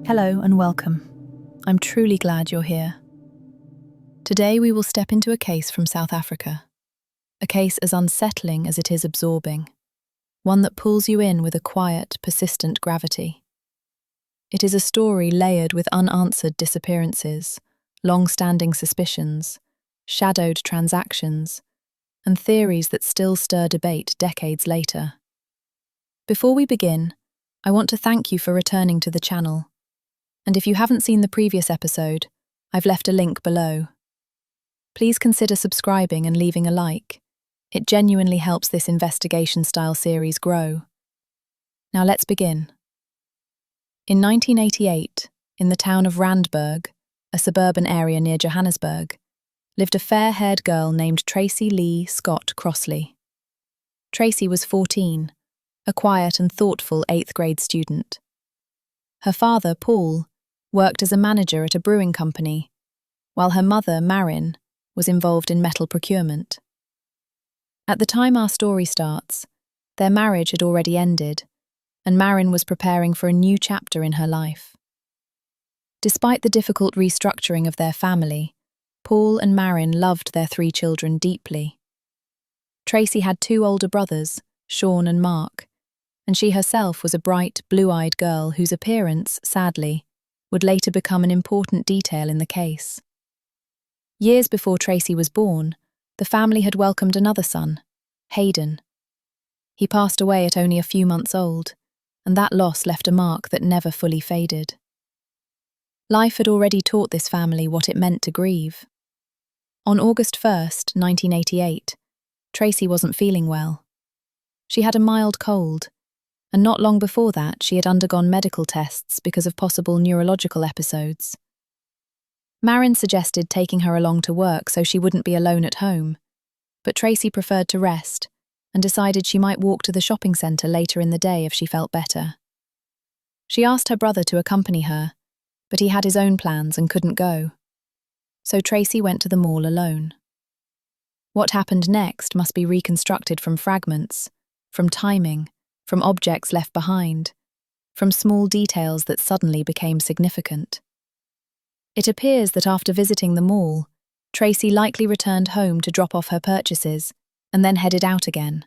Hello and welcome. I'm truly glad you're here. Today we will step into a case from South Africa. A case as unsettling as it is absorbing. One that pulls you in with a quiet, persistent gravity. It is a story layered with unanswered disappearances, long-standing suspicions, shadowed transactions, and theories that still stir debate decades later. Before we begin, I want to thank you for returning to the channel. And if you haven't seen the previous episode, I've left a link below. Please consider subscribing and leaving a like. It genuinely helps this investigation-style series grow. Now let's begin. In 1988, in the town of Randburg, a suburban area near Johannesburg, lived a fair-haired girl named Tracy Lee Scott Crossley. Tracy was 14, a quiet and thoughtful 8th grade student. Her father, Paul, worked as a manager at a brewing company, while her mother, Marin, was involved in metal procurement. At the time our story starts, their marriage had already ended, and Marin was preparing for a new chapter in her life. Despite the difficult restructuring of their family, Paul and Marin loved their 3 children deeply. Tracy had 2 older brothers, Sean and Mark, and she herself was a bright, blue-eyed girl whose appearance, sadly, would later become an important detail in the case. Years before Tracy was born, the family had welcomed another son, Hayden. He passed away at only a few months old, and that loss left a mark that never fully faded. Life had already taught this family what it meant to grieve. On August 1st, 1988, Tracy wasn't feeling well. She had a mild cold, and not long before that she had undergone medical tests because of possible neurological episodes. Marin suggested taking her along to work so she wouldn't be alone at home, but Tracy preferred to rest and decided she might walk to the shopping centre later in the day if she felt better. She asked her brother to accompany her, but he had his own plans and couldn't go. So Tracy went to the mall alone. What happened next must be reconstructed from fragments, from timing, from objects left behind, from small details that suddenly became significant. It appears that after visiting the mall, Tracy likely returned home to drop off her purchases and then headed out again.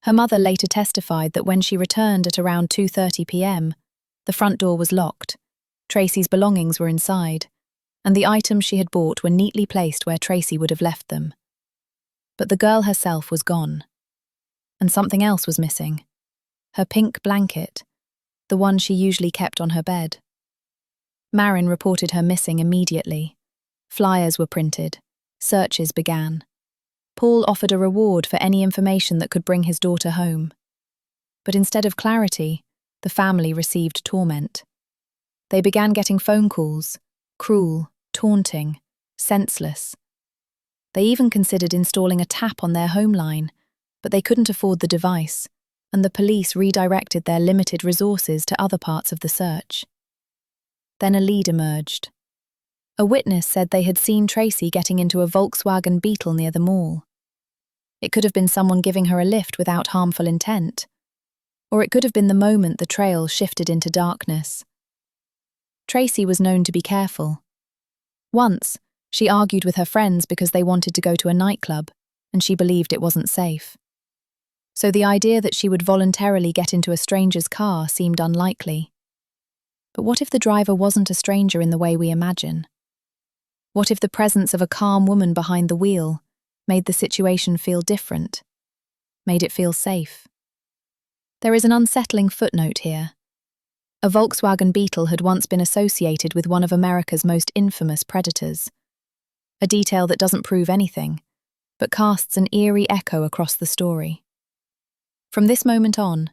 Her mother later testified that when she returned at around 2:30 p.m, the front door was locked, Tracy's belongings were inside, and the items she had bought were neatly placed where Tracy would have left them. But the girl herself was gone. And something else was missing. Her pink blanket, the one she usually kept on her bed. Marin reported her missing immediately. Flyers were printed. Searches began. Paul offered a reward for any information that could bring his daughter home. But instead of clarity, the family received torment. They began getting phone calls, cruel, taunting, senseless. They even considered installing a tap on their home line, but they couldn't afford the device, and the police redirected their limited resources to other parts of the search. Then a lead emerged. A witness said they had seen Tracy getting into a Volkswagen Beetle near the mall. It could have been someone giving her a lift without harmful intent, or it could have been the moment the trail shifted into darkness. Tracy was known to be careful. Once, she argued with her friends because they wanted to go to a nightclub, and she believed it wasn't safe. So the idea that she would voluntarily get into a stranger's car seemed unlikely. But what if the driver wasn't a stranger in the way we imagine? What if the presence of a calm woman behind the wheel made the situation feel different, made it feel safe? There is an unsettling footnote here. A Volkswagen Beetle had once been associated with one of America's most infamous predators. A detail that doesn't prove anything, but casts an eerie echo across the story. From this moment on,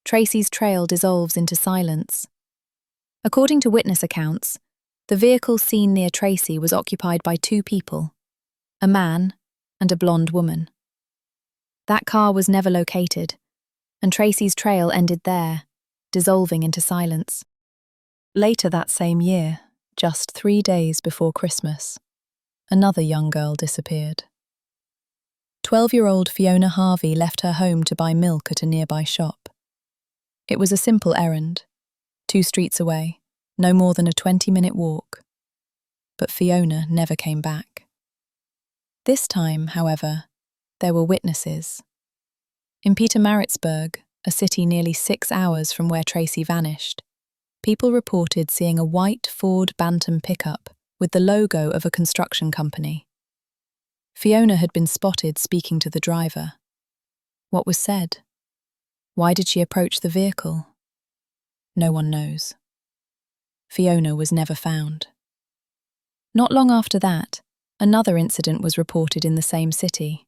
Tracy's trail dissolves into silence. According to witness accounts, the vehicle seen near Tracy was occupied by 2 people, a man and a blonde woman. That car was never located, and Tracy's trail ended there, dissolving into silence. Later that same year, just 3 days before Christmas, another young girl disappeared. 12-year-old Fiona Harvey left her home to buy milk at a nearby shop. It was a simple errand, 2 streets away, no more than a 20-minute walk. But Fiona never came back. This time, however, there were witnesses. In Pietermaritzburg, a city nearly 6 hours from where Tracy vanished, people reported seeing a white Ford Bantam pickup with the logo of a construction company. Fiona had been spotted speaking to the driver. What was said? Why did she approach the vehicle? No one knows. Fiona was never found. Not long after that, another incident was reported in the same city.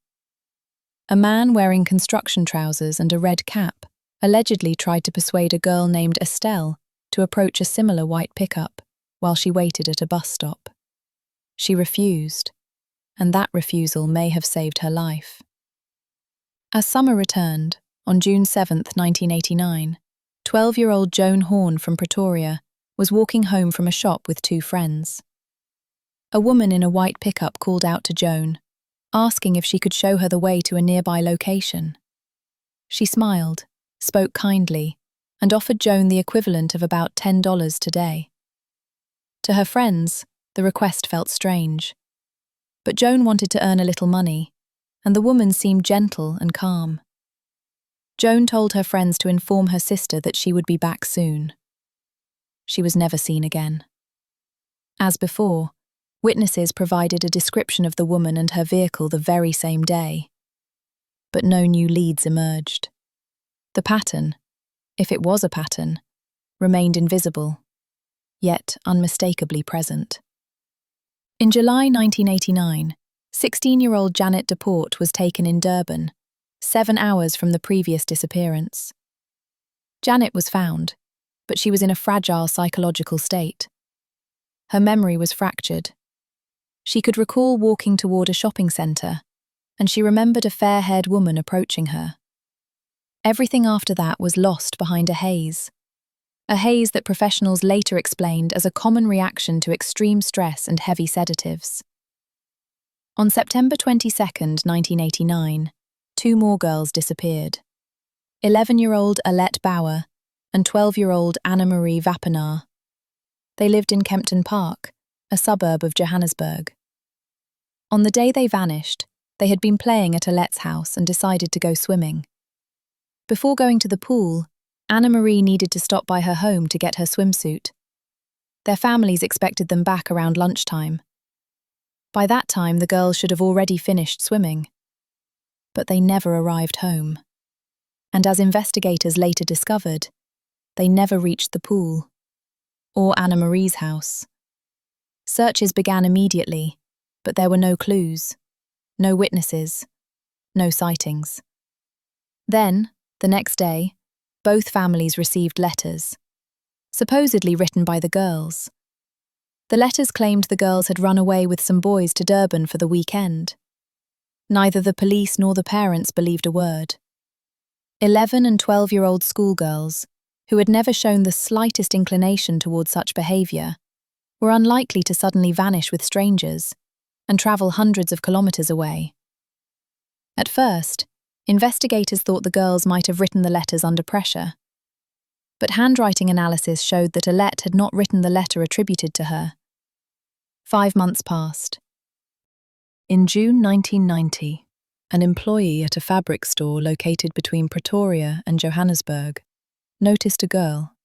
A man wearing construction trousers and a red cap allegedly tried to persuade a girl named Estelle to approach a similar white pickup while she waited at a bus stop. She refused, and that refusal may have saved her life. As summer returned, on June 7, 1989, 12-year-old Joan Horn from Pretoria was walking home from a shop with 2 friends. A woman in a white pickup called out to Joan, asking if she could show her the way to a nearby location. She smiled, spoke kindly, and offered Joan the equivalent of about $10 today. To her friends, the request felt strange. But Joan wanted to earn a little money, and the woman seemed gentle and calm. Joan told her friends to inform her sister that she would be back soon. She was never seen again. As before, witnesses provided a description of the woman and her vehicle the very same day. But no new leads emerged. The pattern, if it was a pattern, remained invisible, yet unmistakably present. In July 1989, 16-year-old Janet DePort was taken in Durban, 7 hours from the previous disappearance. Janet was found, but she was in a fragile psychological state. Her memory was fractured. She could recall walking toward a shopping centre, and she remembered a fair-haired woman approaching her. Everything after that was lost behind a haze that professionals later explained as a common reaction to extreme stress and heavy sedatives. On September 22, 1989, 2 more girls disappeared. 11-year-old Alette Bauer and 12-year-old Anna-Marie Vappenaar. They lived in Kempton Park, a suburb of Johannesburg. On the day they vanished, they had been playing at Alette's house and decided to go swimming. Before going to the pool, Anna-Marie needed to stop by her home to get her swimsuit. Their families expected them back around lunchtime. By that time, the girls should have already finished swimming. But they never arrived home. And as investigators later discovered, they never reached the pool or Anna-Marie's house. Searches began immediately, but there were no clues, no witnesses, no sightings. Then, the next day, both families received letters, supposedly written by the girls. The letters claimed the girls had run away with some boys to Durban for the weekend. Neither the police nor the parents believed a word. 11- and 12-year-old schoolgirls, who had never shown the slightest inclination toward such behaviour, were unlikely to suddenly vanish with strangers and travel hundreds of kilometres away. At first, investigators thought the girls might have written the letters under pressure. But handwriting analysis showed that Alette had not written the letter attributed to her. 5 months passed. In June 1990, an employee at a fabric store located between Pretoria and Johannesburg noticed a girl,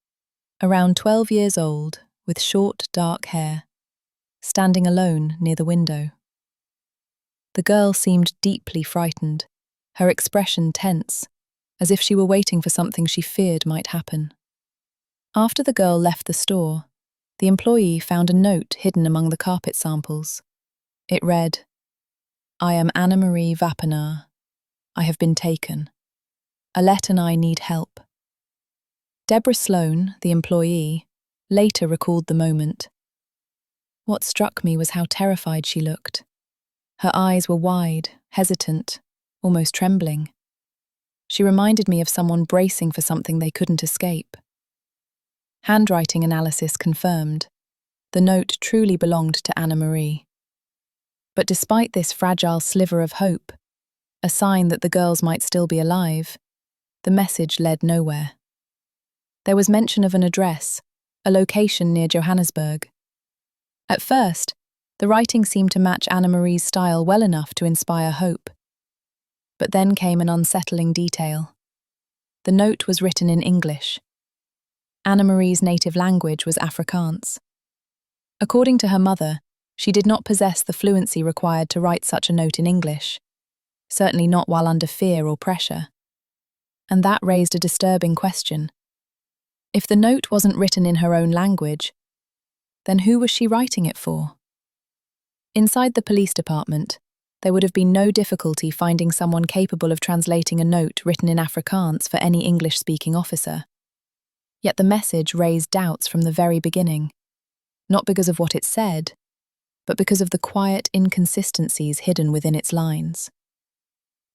around 12 years old, with short, dark hair, standing alone near the window. The girl seemed deeply frightened, her expression tense, as if she were waiting for something she feared might happen. After the girl left the store, the employee found a note hidden among the carpet samples. It read, "I am Anna-Marie Vappenaar. I have been taken. Alette and I need help." Deborah Sloan, the employee, later recalled the moment. What struck me was how terrified she looked. Her eyes were wide, hesitant, almost trembling. She reminded me of someone bracing for something they couldn't escape. Handwriting analysis confirmed the note truly belonged to Anna-Marie. But despite this fragile sliver of hope, a sign that the girls might still be alive, the message led nowhere. There was mention of an address, a location near Johannesburg. At first, the writing seemed to match Anna-Marie's style well enough to inspire hope. But then came an unsettling detail. The note was written in English. Anna-Marie's native language was Afrikaans. According to her mother, she did not possess the fluency required to write such a note in English, certainly not while under fear or pressure. And that raised a disturbing question. If the note wasn't written in her own language, then who was she writing it for? Inside the police department, there would have been no difficulty finding someone capable of translating a note written in Afrikaans for any English-speaking officer. Yet the message raised doubts from the very beginning, not because of what it said, but because of the quiet inconsistencies hidden within its lines.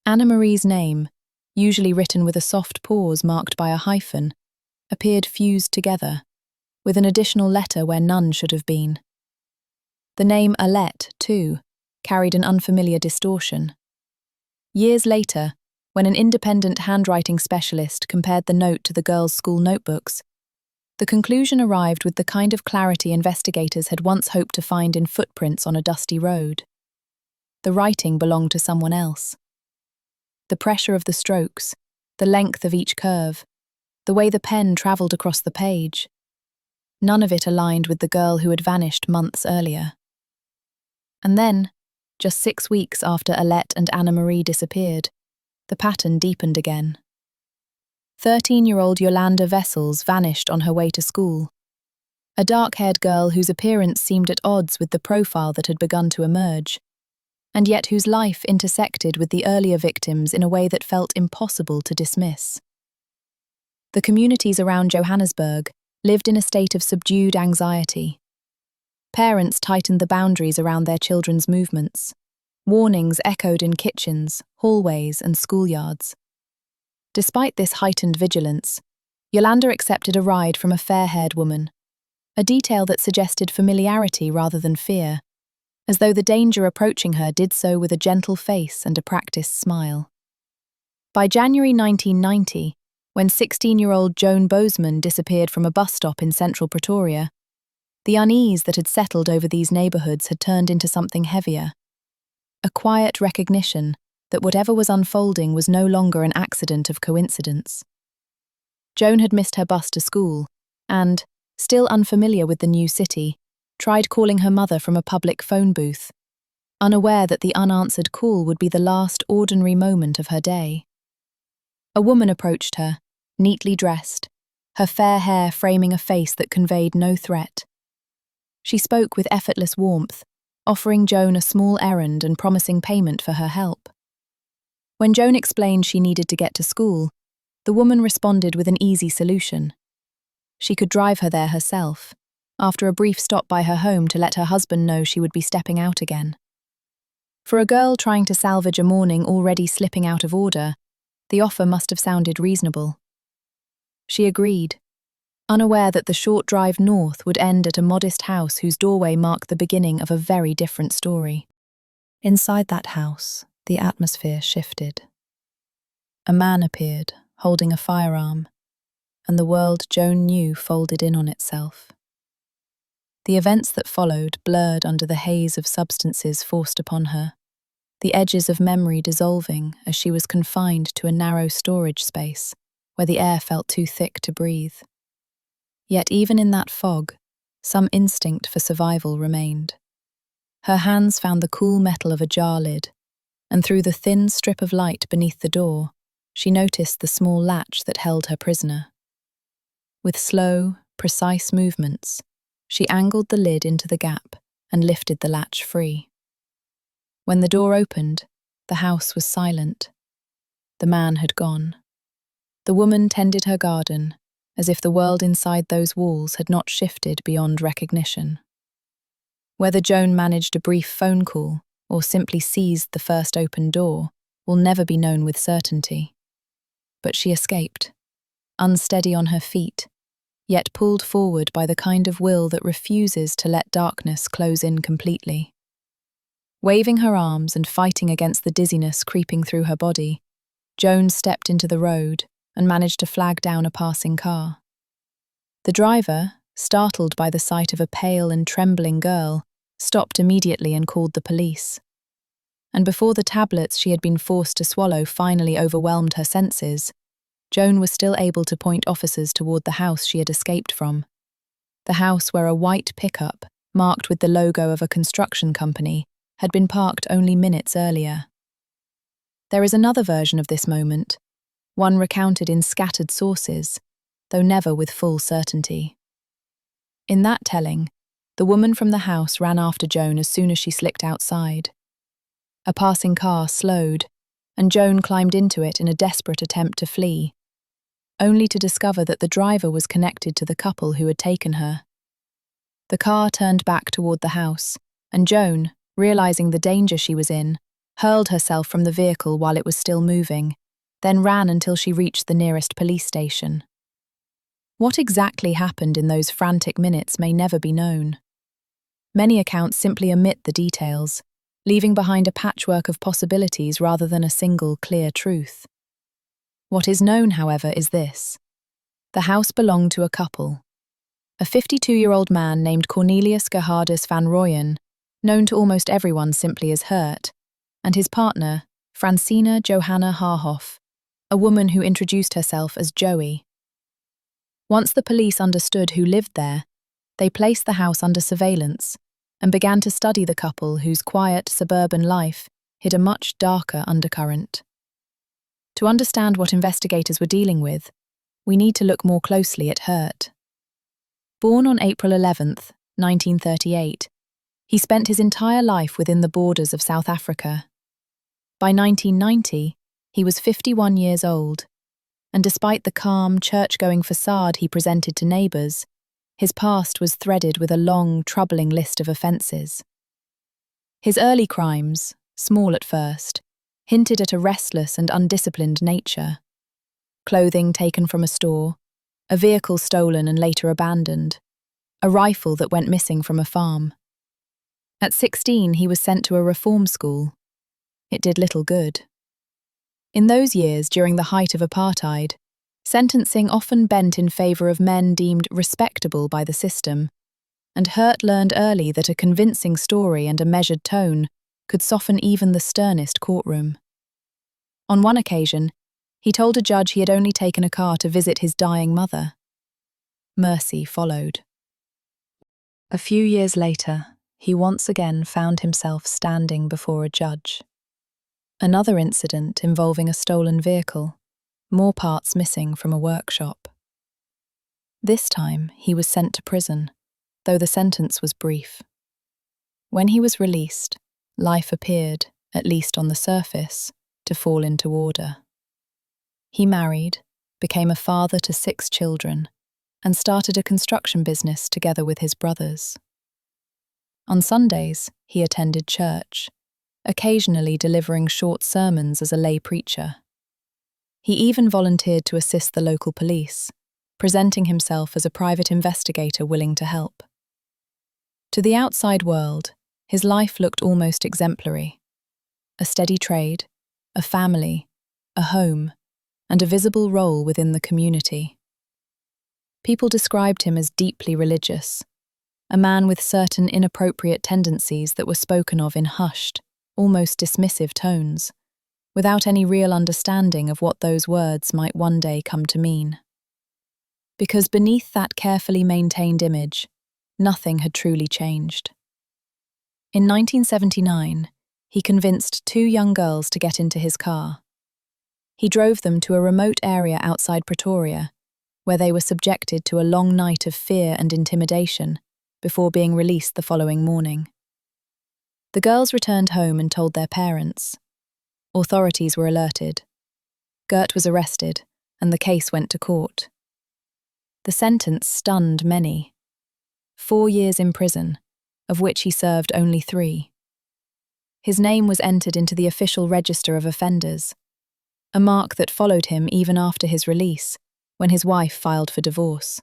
Anna-Marie's name, usually written with a soft pause marked by a hyphen, appeared fused together, with an additional letter where none should have been. The name Alette, too, carried an unfamiliar distortion. Years later, when an independent handwriting specialist compared the note to the girls' school notebooks, the conclusion arrived with the kind of clarity investigators had once hoped to find in footprints on a dusty road. The writing belonged to someone else. The pressure of the strokes, the length of each curve, the way the pen travelled across the page, none of it aligned with the girl who had vanished months earlier. And then, just 6 weeks after Alette and Anna-Marie disappeared, the pattern deepened again. 13-year-old Yolanda Wessels vanished on her way to school, a dark-haired girl whose appearance seemed at odds with the profile that had begun to emerge, and yet whose life intersected with the earlier victims in a way that felt impossible to dismiss. The communities around Johannesburg lived in a state of subdued anxiety. Parents tightened the boundaries around their children's movements. Warnings echoed in kitchens, hallways, and schoolyards. Despite this heightened vigilance, Yolanda accepted a ride from a fair-haired woman, a detail that suggested familiarity rather than fear, as though the danger approaching her did so with a gentle face and a practiced smile. By January 1990, when 16-year-old Joan Bozeman disappeared from a bus stop in central Pretoria, the unease that had settled over these neighbourhoods had turned into something heavier. A quiet recognition that whatever was unfolding was no longer an accident of coincidence. Joan had missed her bus to school and, still unfamiliar with the new city, tried calling her mother from a public phone booth, unaware that the unanswered call would be the last ordinary moment of her day. A woman approached her, neatly dressed, her fair hair framing a face that conveyed no threat. She spoke with effortless warmth, offering Joan a small errand and promising payment for her help. When Joan explained she needed to get to school, the woman responded with an easy solution. She could drive her there herself, after a brief stop by her home to let her husband know she would be stepping out again. For a girl trying to salvage a morning already slipping out of order, the offer must have sounded reasonable. She agreed, unaware that the short drive north would end at a modest house whose doorway marked the beginning of a very different story. Inside that house, the atmosphere shifted. A man appeared, holding a firearm, and the world Joan knew folded in on itself. The events that followed blurred under the haze of substances forced upon her, the edges of memory dissolving as she was confined to a narrow storage space where the air felt too thick to breathe. Yet even in that fog, some instinct for survival remained. Her hands found the cool metal of a jar lid, and through the thin strip of light beneath the door, she noticed the small latch that held her prisoner. With slow, precise movements, she angled the lid into the gap and lifted the latch free. When the door opened, the house was silent. The man had gone. The woman tended her garden, as if the world inside those walls had not shifted beyond recognition. Whether Joan managed a brief phone call or simply seized the first open door will never be known with certainty. But she escaped, unsteady on her feet, yet pulled forward by the kind of will that refuses to let darkness close in completely. Waving her arms and fighting against the dizziness creeping through her body, Joan stepped into the road and managed to flag down a passing car. The driver, startled by the sight of a pale and trembling girl, stopped immediately and called the police. And before the tablets she had been forced to swallow finally overwhelmed her senses, Joan was still able to point officers toward the house she had escaped from. The house where a white pickup, marked with the logo of a construction company, had been parked only minutes earlier. There is another version of this moment, one recounted in scattered sources, though never with full certainty. In that telling, the woman from the house ran after Joan as soon as she slipped outside. A passing car slowed, and Joan climbed into it in a desperate attempt to flee, only to discover that the driver was connected to the couple who had taken her. The car turned back toward the house, and Joan, realizing the danger she was in, hurled herself from the vehicle while it was still moving, then ran until she reached the nearest police station. What exactly happened in those frantic minutes may never be known. Many accounts simply omit the details, leaving behind a patchwork of possibilities rather than a single clear truth. What is known, however, is this. The house belonged to a couple. A 52-year-old man named Cornelius Gerhardus van Rooyen, known to almost everyone simply as Gert, and his partner, Francina Johanna Haarhoff, a woman who introduced herself as Joey. Once the police understood who lived there, they placed the house under surveillance and began to study the couple whose quiet suburban life hid a much darker undercurrent. To understand what investigators were dealing with, we need to look more closely at Gert. Born on April 11th, 1938, he spent his entire life within the borders of South Africa. By 1990, he was 51 years old, and despite the calm, church-going facade he presented to neighbours, his past was threaded with a long, troubling list of offences. His early crimes, small at first, hinted at a restless and undisciplined nature. Clothing taken from a store, a vehicle stolen and later abandoned, a rifle that went missing from a farm. At 16, he was sent to a reform school. It did little good. In those years, during the height of apartheid, sentencing often bent in favour of men deemed respectable by the system, and Gert learned early that a convincing story and a measured tone could soften even the sternest courtroom. On one occasion, he told a judge he had only taken a car to visit his dying mother. Mercy followed. A few years later, he once again found himself standing before a judge. Another incident involving a stolen vehicle, more parts missing from a workshop. This time, he was sent to prison, though the sentence was brief. When he was released, life appeared, at least on the surface, to fall into order. He married, became a father to 6 children, and started a construction business together with his brothers. On Sundays, he attended church, occasionally delivering short sermons as a lay preacher. He even volunteered to assist the local police, presenting himself as a private investigator willing to help. To the outside world, his life looked almost exemplary. A steady trade, a family, a home, and a visible role within the community. People described him as deeply religious, a man with certain inappropriate tendencies that were spoken of in hushed, almost dismissive tones, without any real understanding of what those words might one day come to mean. Because beneath that carefully maintained image, nothing had truly changed. In 1979, he convinced 2 young girls to get into his car. He drove them to a remote area outside Pretoria, where they were subjected to a long night of fear and intimidation before being released the following morning. The girls returned home and told their parents. Authorities were alerted. Gert was arrested, and the case went to court. The sentence stunned many. 4 years in prison, of which he served only 3. His name was entered into the official register of offenders, a mark that followed him even after his release, when his wife filed for divorce.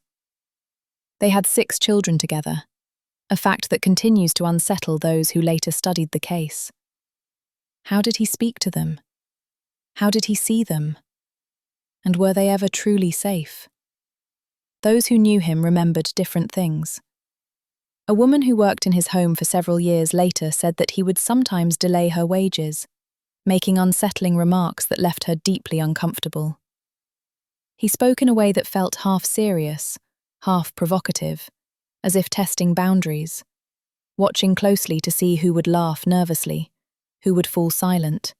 They had 6 children together, a fact that continues to unsettle those who later studied the case. How did he speak to them? How did he see them? And were they ever truly safe? those who knew him remembered different things. A woman who worked in his home for several years later said that he would sometimes delay her wages, making unsettling remarks that left her deeply uncomfortable. He spoke in a way that felt half serious, half provocative, as if testing boundaries, watching closely to see who would laugh nervously, who would fall silent,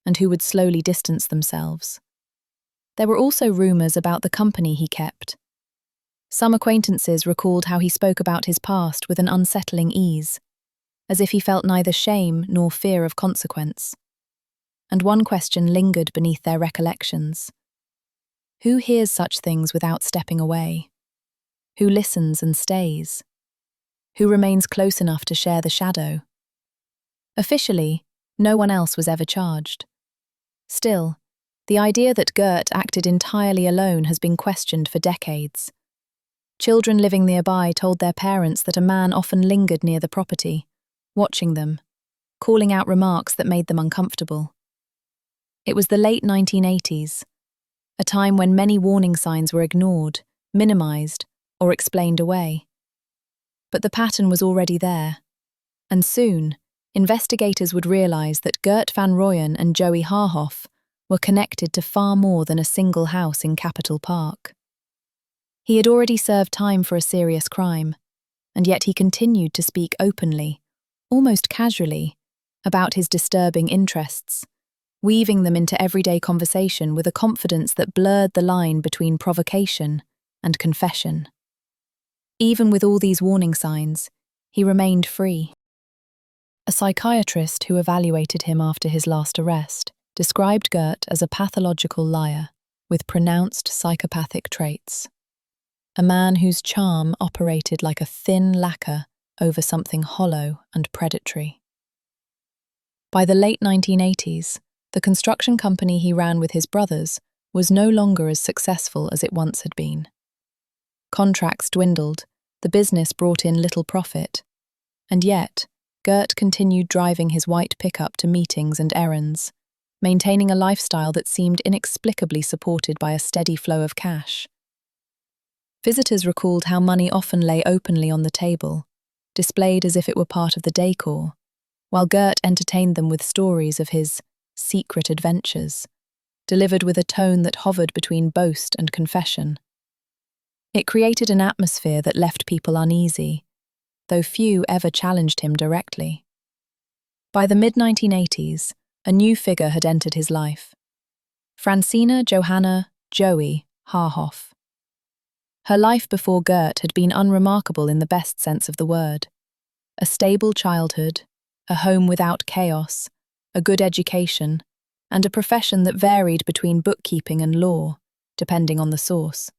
and who would slowly distance themselves. There were also rumours about the company he kept. Some acquaintances recalled how he spoke about his past with an unsettling ease, as if he felt neither shame nor fear of consequence. And one question lingered beneath their recollections. Who hears such things without stepping away? Who listens and stays? Who remains close enough to share the shadow? Officially, no one else was ever charged. Still, the idea that Gert acted entirely alone has been questioned for decades. Children living nearby told their parents that a man often lingered near the property, watching them, calling out remarks that made them uncomfortable. It was the late 1980s, a time when many warning signs were ignored, minimized, or explained away. But the pattern was already there, and soon, investigators would realize that Gert van Rooyen and Joey Haarhoff were connected to far more than a single house in Capitol Park. He had already served time for a serious crime, and yet he continued to speak openly, almost casually, about his disturbing interests, weaving them into everyday conversation with a confidence that blurred the line between provocation and confession. Even with all these warning signs, he remained free. A psychiatrist who evaluated him after his last arrest described Gert as a pathological liar with pronounced psychopathic traits. A man whose charm operated like a thin lacquer over something hollow and predatory. By the late 1980s, the construction company he ran with his brothers was no longer as successful as it once had been. Contracts dwindled, the business brought in little profit, and yet, Gert continued driving his white pickup to meetings and errands, maintaining a lifestyle that seemed inexplicably supported by a steady flow of cash. Visitors recalled how money often lay openly on the table, displayed as if it were part of the decor, while Gert entertained them with stories of his secret adventures, delivered with a tone that hovered between boast and confession. It created an atmosphere that left people uneasy, though few ever challenged him directly. By the mid-1980s, a new figure had entered his life. Francina Johanna Joey Haarhoff. Her life before Gert had been unremarkable in the best sense of the word. A stable childhood, a home without chaos, a good education, and a profession that varied between bookkeeping and law, depending on the source.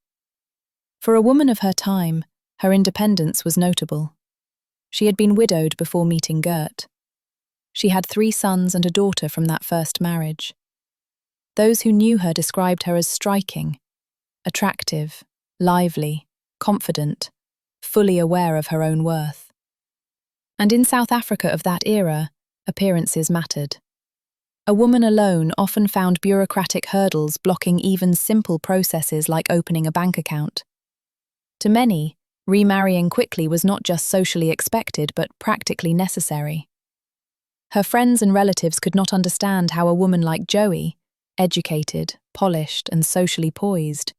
For a woman of her time, her independence was notable. She had been widowed before meeting Gert. She had 3 sons and a daughter from that first marriage. Those who knew her described her as striking, attractive, lively, confident, fully aware of her own worth. And in South Africa of that era, appearances mattered. A woman alone often found bureaucratic hurdles blocking even simple processes like opening a bank account. To many, remarrying quickly was not just socially expected but practically necessary. Her friends and relatives could not understand how a woman like Joey, educated, polished, and socially poised,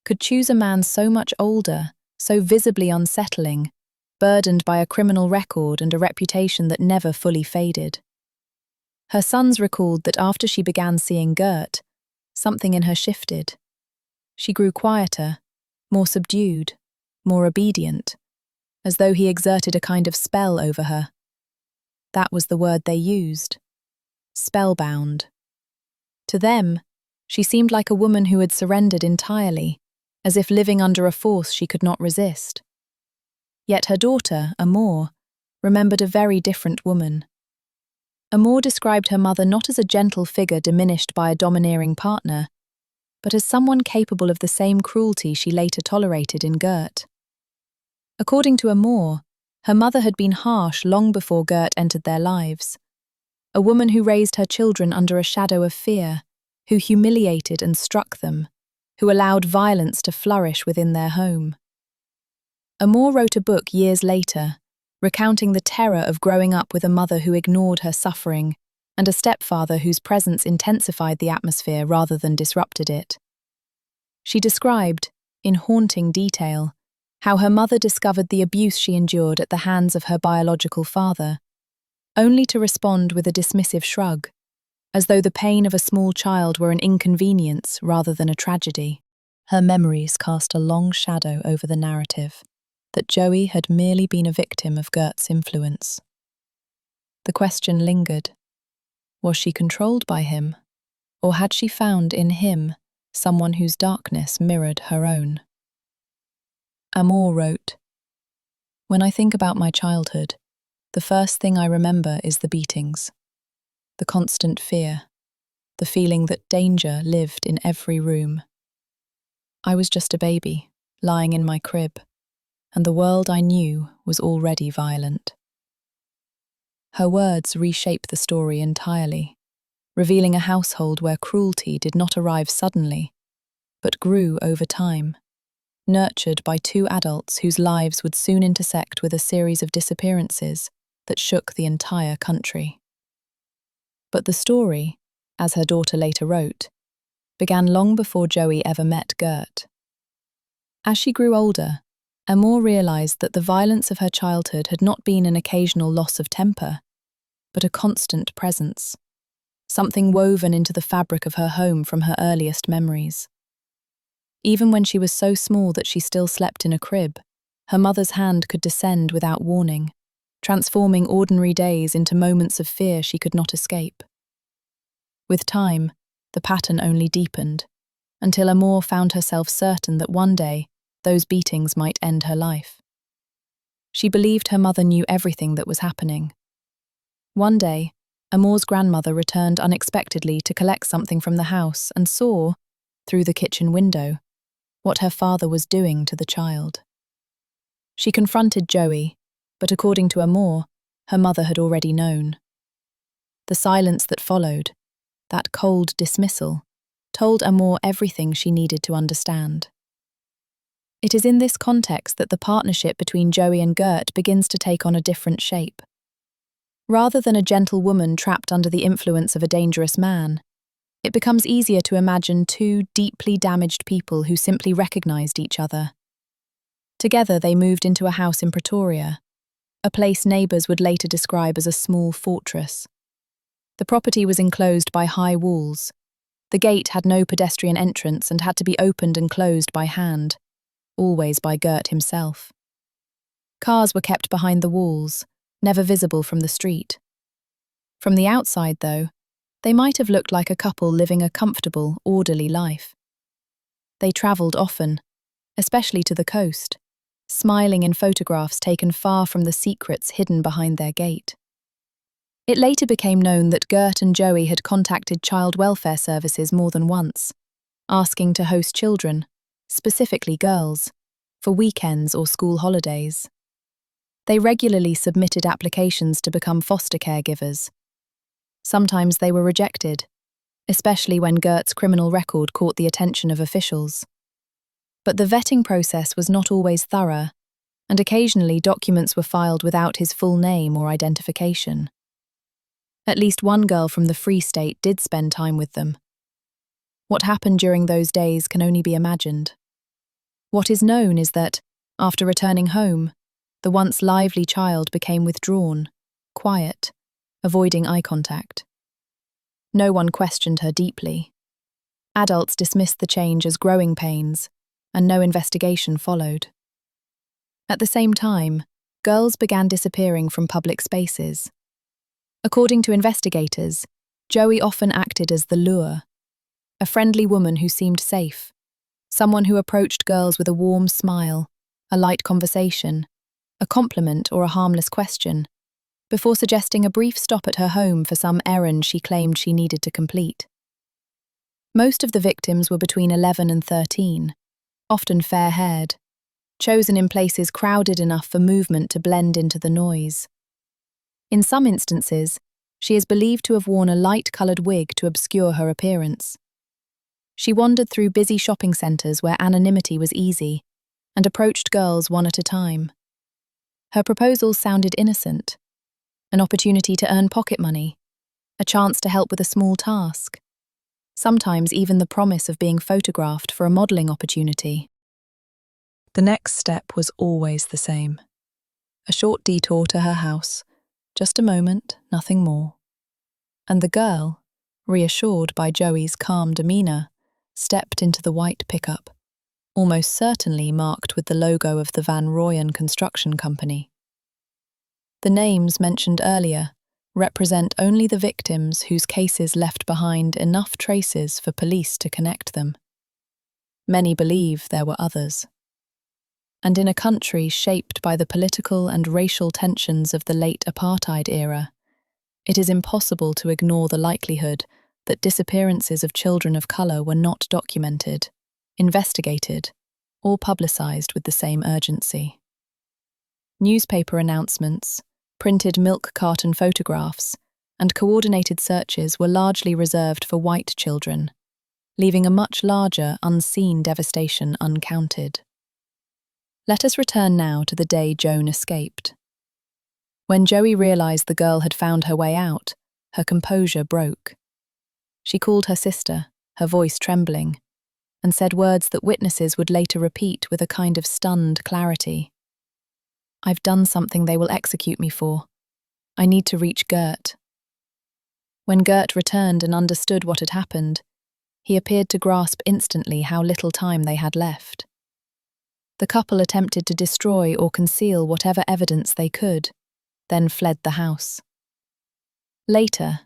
could choose a man so much older, so visibly unsettling, burdened by a criminal record and a reputation that never fully faded. Her sons recalled that after she began seeing Gert, something in her shifted. She grew quieter, more subdued, more obedient, as though he exerted a kind of spell over her. That was the word they used. Spellbound. To them, she seemed like a woman who had surrendered entirely, as if living under a force she could not resist. Yet her daughter, Amor, remembered a very different woman. Amor described her mother not as a gentle figure diminished by a domineering partner, but as someone capable of the same cruelty she later tolerated in Gert. According to Amor, her mother had been harsh long before Gert entered their lives. A woman who raised her children under a shadow of fear, who humiliated and struck them, who allowed violence to flourish within their home. Amor wrote a book years later, recounting the terror of growing up with a mother who ignored her suffering and a stepfather whose presence intensified the atmosphere rather than disrupted it. She described, in haunting detail, how her mother discovered the abuse she endured at the hands of her biological father, only to respond with a dismissive shrug, as though the pain of a small child were an inconvenience rather than a tragedy. Her memories cast a long shadow over the narrative that Joey had merely been a victim of Gert's influence. The question lingered. Was she controlled by him, or had she found in him someone whose darkness mirrored her own? Amor wrote, "When I think about my childhood, the first thing I remember is the beatings, the constant fear, the feeling that danger lived in every room. I was just a baby, lying in my crib, and the world I knew was already violent." Her words reshape the story entirely, revealing a household where cruelty did not arrive suddenly, but grew over time, nurtured by two adults whose lives would soon intersect with a series of disappearances that shook the entire country. But the story, as her daughter later wrote, began long before Joey ever met Gert. As she grew older, Amor realized that the violence of her childhood had not been an occasional loss of temper, but a constant presence, something woven into the fabric of her home from her earliest memories. Even when she was so small that she still slept in a crib, her mother's hand could descend without warning, transforming ordinary days into moments of fear she could not escape. With time, the pattern only deepened, until Amor found herself certain that one day those beatings might end her life. She believed her mother knew everything that was happening. One day, Amor's grandmother returned unexpectedly to collect something from the house and saw, through the kitchen window, what her father was doing to the child. She confronted Joey, but according to Amor, her mother had already known. The silence that followed, that cold dismissal, told Amor everything she needed to understand. It is in this context that the partnership between Joey and Gert begins to take on a different shape. Rather than a gentle woman trapped under the influence of a dangerous man, it becomes easier to imagine two deeply damaged people who simply recognized each other. Together they moved into a house in Pretoria, a place neighbors would later describe as a small fortress. The property was enclosed by high walls. The gate had no pedestrian entrance and had to be opened and closed by hand, always by Gert himself. Cars were kept behind the walls, never visible from the street. From the outside, though, they might have looked like a couple living a comfortable, orderly life. They travelled often, especially to the coast, smiling in photographs taken far from the secrets hidden behind their gate. It later became known that Gert and Joey had contacted child welfare services more than once, asking to host children, specifically girls, for weekends or school holidays. They regularly submitted applications to become foster caregivers. Sometimes they were rejected, especially when Gert's criminal record caught the attention of officials. But the vetting process was not always thorough, and occasionally documents were filed without his full name or identification. At least one girl from the Free State did spend time with them. What happened during those days can only be imagined. What is known is that, after returning home, the once lively child became withdrawn, quiet, avoiding eye contact. No one questioned her deeply. Adults dismissed the change as growing pains, and no investigation followed. At the same time, girls began disappearing from public spaces. According to investigators, Joey often acted as the lure, a friendly woman who seemed safe, someone who approached girls with a warm smile, a light conversation, a compliment or a harmless question, before suggesting a brief stop at her home for some errand she claimed she needed to complete. Most of the victims were between 11 and 13, often fair-haired, chosen in places crowded enough for movement to blend into the noise. In some instances, she is believed to have worn a light-coloured wig to obscure her appearance. She wandered through busy shopping centres where anonymity was easy, and approached girls one at a time. Her proposals sounded innocent: an opportunity to earn pocket money, a chance to help with a small task, sometimes even the promise of being photographed for a modelling opportunity. The next step was always the same: a short detour to her house, just a moment, nothing more. And the girl, reassured by Joey's calm demeanour, stepped into the white pickup, almost certainly marked with the logo of the Van Rooyen construction company. The names mentioned earlier represent only the victims whose cases left behind enough traces for police to connect them. Many believe there were others. And in a country shaped by the political and racial tensions of the late apartheid era, it is impossible to ignore the likelihood that disappearances of children of colour were not documented, investigated, or publicised with the same urgency. Newspaper announcements, printed milk carton photographs, and coordinated searches were largely reserved for white children, leaving a much larger, unseen devastation uncounted. Let us return now to the day Joan escaped. When Joey realised the girl had found her way out, her composure broke. She called her sister, her voice trembling, and said words that witnesses would later repeat with a kind of stunned clarity. "I've done something they will execute me for. I need to reach Gert." When Gert returned and understood what had happened, he appeared to grasp instantly how little time they had left. The couple attempted to destroy or conceal whatever evidence they could, then fled the house. Later,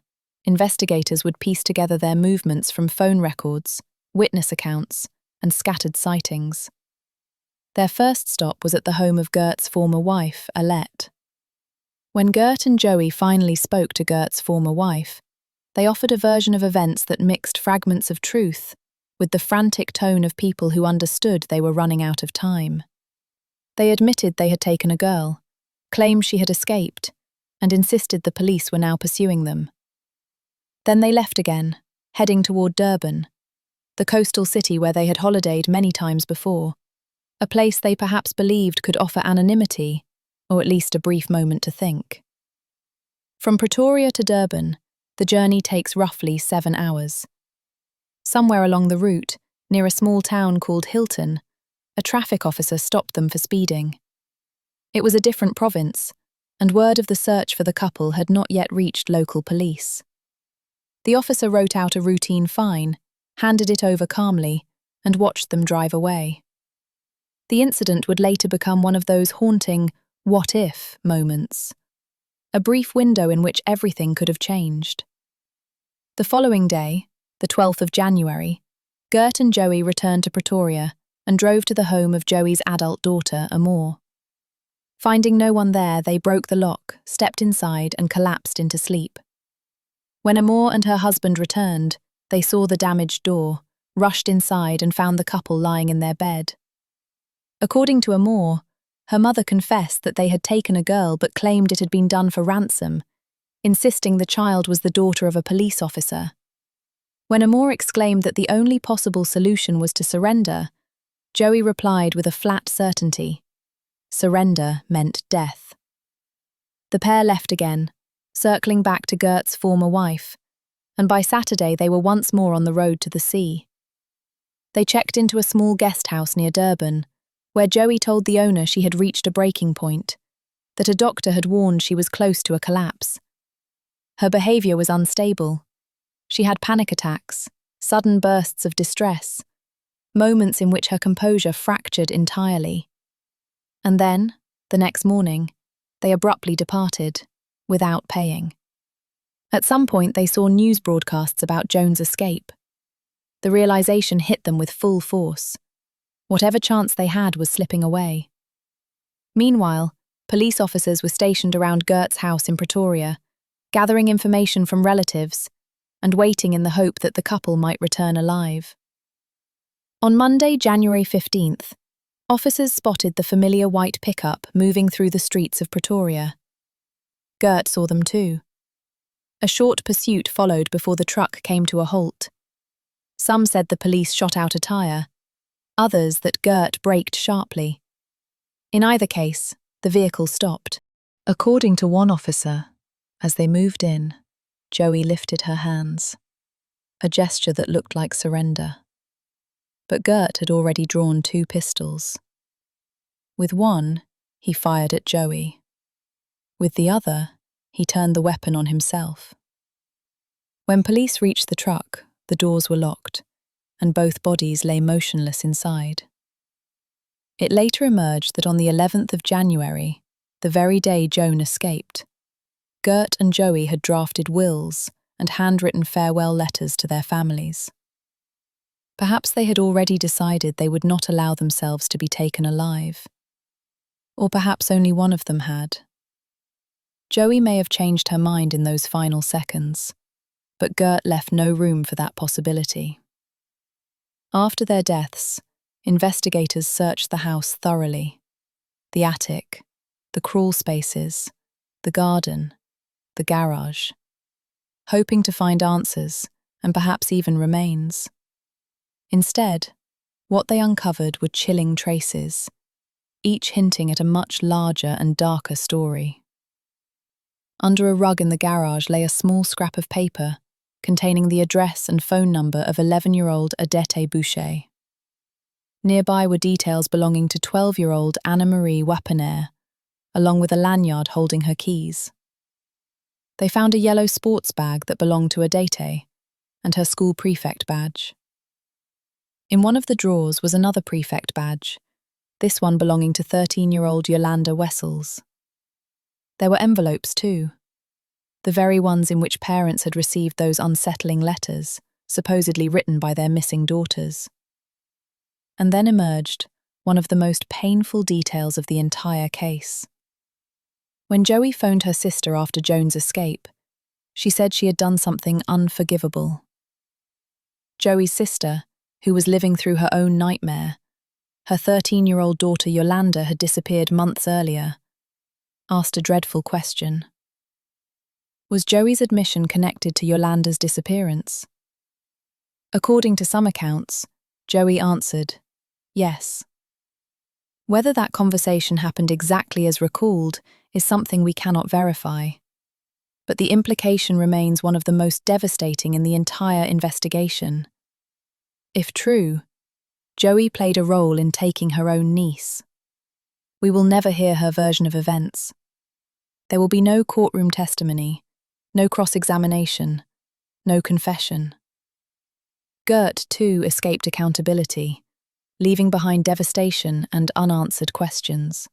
investigators would piece together their movements from phone records, witness accounts, and scattered sightings. Their first stop was at the home of Gert's former wife, Alette. When Gert and Joey finally spoke to Gert's former wife, they offered a version of events that mixed fragments of truth with the frantic tone of people who understood they were running out of time. They admitted they had taken a girl, claimed she had escaped, and insisted the police were now pursuing them. Then they left again, heading toward Durban, the coastal city where they had holidayed many times before, a place they perhaps believed could offer anonymity, or at least a brief moment to think. From Pretoria to Durban, the journey takes roughly 7 hours. Somewhere along the route, near a small town called Hilton, a traffic officer stopped them for speeding. It was a different province, and word of the search for the couple had not yet reached local police. The officer wrote out a routine fine, handed it over calmly, and watched them drive away. The incident would later become one of those haunting what-if moments, a brief window in which everything could have changed. The following day, the 12th of January, Gert and Joey returned to Pretoria and drove to the home of Joey's adult daughter, Amor. Finding no one there, they broke the lock, stepped inside, and collapsed into sleep. When Amor and her husband returned, they saw the damaged door, rushed inside, and found the couple lying in their bed. According to Amor, her mother confessed that they had taken a girl but claimed it had been done for ransom, insisting the child was the daughter of a police officer. When Amor exclaimed that the only possible solution was to surrender, Joey replied with a flat certainty: surrender meant death. The pair left again, circling back to Gert's former wife, and by Saturday they were once more on the road to the sea. They checked into a small guest house near Durban, where Joey told the owner she had reached a breaking point, that a doctor had warned she was close to a collapse. Her behaviour was unstable. She had panic attacks, sudden bursts of distress, moments in which her composure fractured entirely. And then, the next morning, they abruptly departed, without paying. At some point they saw news broadcasts about Joan's escape. The realisation hit them with full force. Whatever chance they had was slipping away. Meanwhile, police officers were stationed around Gert's house in Pretoria, gathering information from relatives and waiting in the hope that the couple might return alive. On Monday, January 15th, officers spotted the familiar white pickup moving through the streets of Pretoria. Gert saw them too. A short pursuit followed before the truck came to a halt. Some said the police shot out a tyre. others that Gert braked sharply. In either case, the vehicle stopped. According to one officer, as they moved in, Joey lifted her hands, a gesture that looked like surrender. But Gert had already drawn 2 pistols. With one, he fired at Joey. With the other, he turned the weapon on himself. When police reached the truck, the doors were locked, and both bodies lay motionless inside. It later emerged that on the 11th of January, the very day Joan escaped, Gert and Joey had drafted wills and handwritten farewell letters to their families. Perhaps they had already decided they would not allow themselves to be taken alive. Or perhaps only one of them had. Joey may have changed her mind in those final seconds, but Gert left no room for that possibility. After their deaths, investigators searched the house thoroughly. The attic, the crawl spaces, the garden, the garage, hoping to find answers and perhaps even remains. Instead, what they uncovered were chilling traces, each hinting at a much larger and darker story. Under a rug in the garage lay a small scrap of paper containing the address and phone number of 11-year-old Adete Boucher. Nearby were details belonging to 12-year-old Anna-Marie Wapenair, along with a lanyard holding her keys. They found a yellow sports bag that belonged to Adete and her school prefect badge. In one of the drawers was another prefect badge, this one belonging to 13-year-old Yolanda Wessels. There were envelopes too, the very ones in which parents had received those unsettling letters, supposedly written by their missing daughters. And then emerged one of the most painful details of the entire case. When Joey phoned her sister after Joan's escape, she said she had done something unforgivable. Joey's sister, who was living through her own nightmare, her 13-year-old daughter Yolanda had disappeared months earlier, asked a dreadful question. Was Joey's admission connected to Yolanda's disappearance? According to some accounts, Joey answered, yes. Whether that conversation happened exactly as recalled is something we cannot verify, but the implication remains one of the most devastating in the entire investigation. If true, Joey played a role in taking her own niece. We will never hear her version of events. There will be no courtroom testimony, no cross-examination, no confession. Gert, too, escaped accountability, leaving behind devastation and unanswered questions.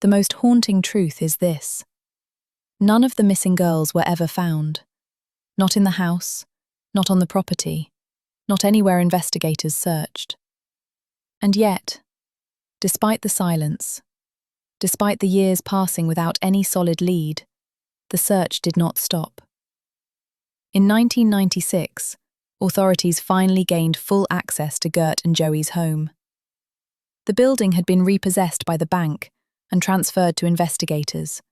The most haunting truth is this: none of the missing girls were ever found. Not in the house, not on the property, not anywhere investigators searched. And yet, despite the silence, despite the years passing without any solid lead, the search did not stop. In 1996, authorities finally gained full access to Gert and Joey's home. The building had been repossessed by the bank and transferred to investigators,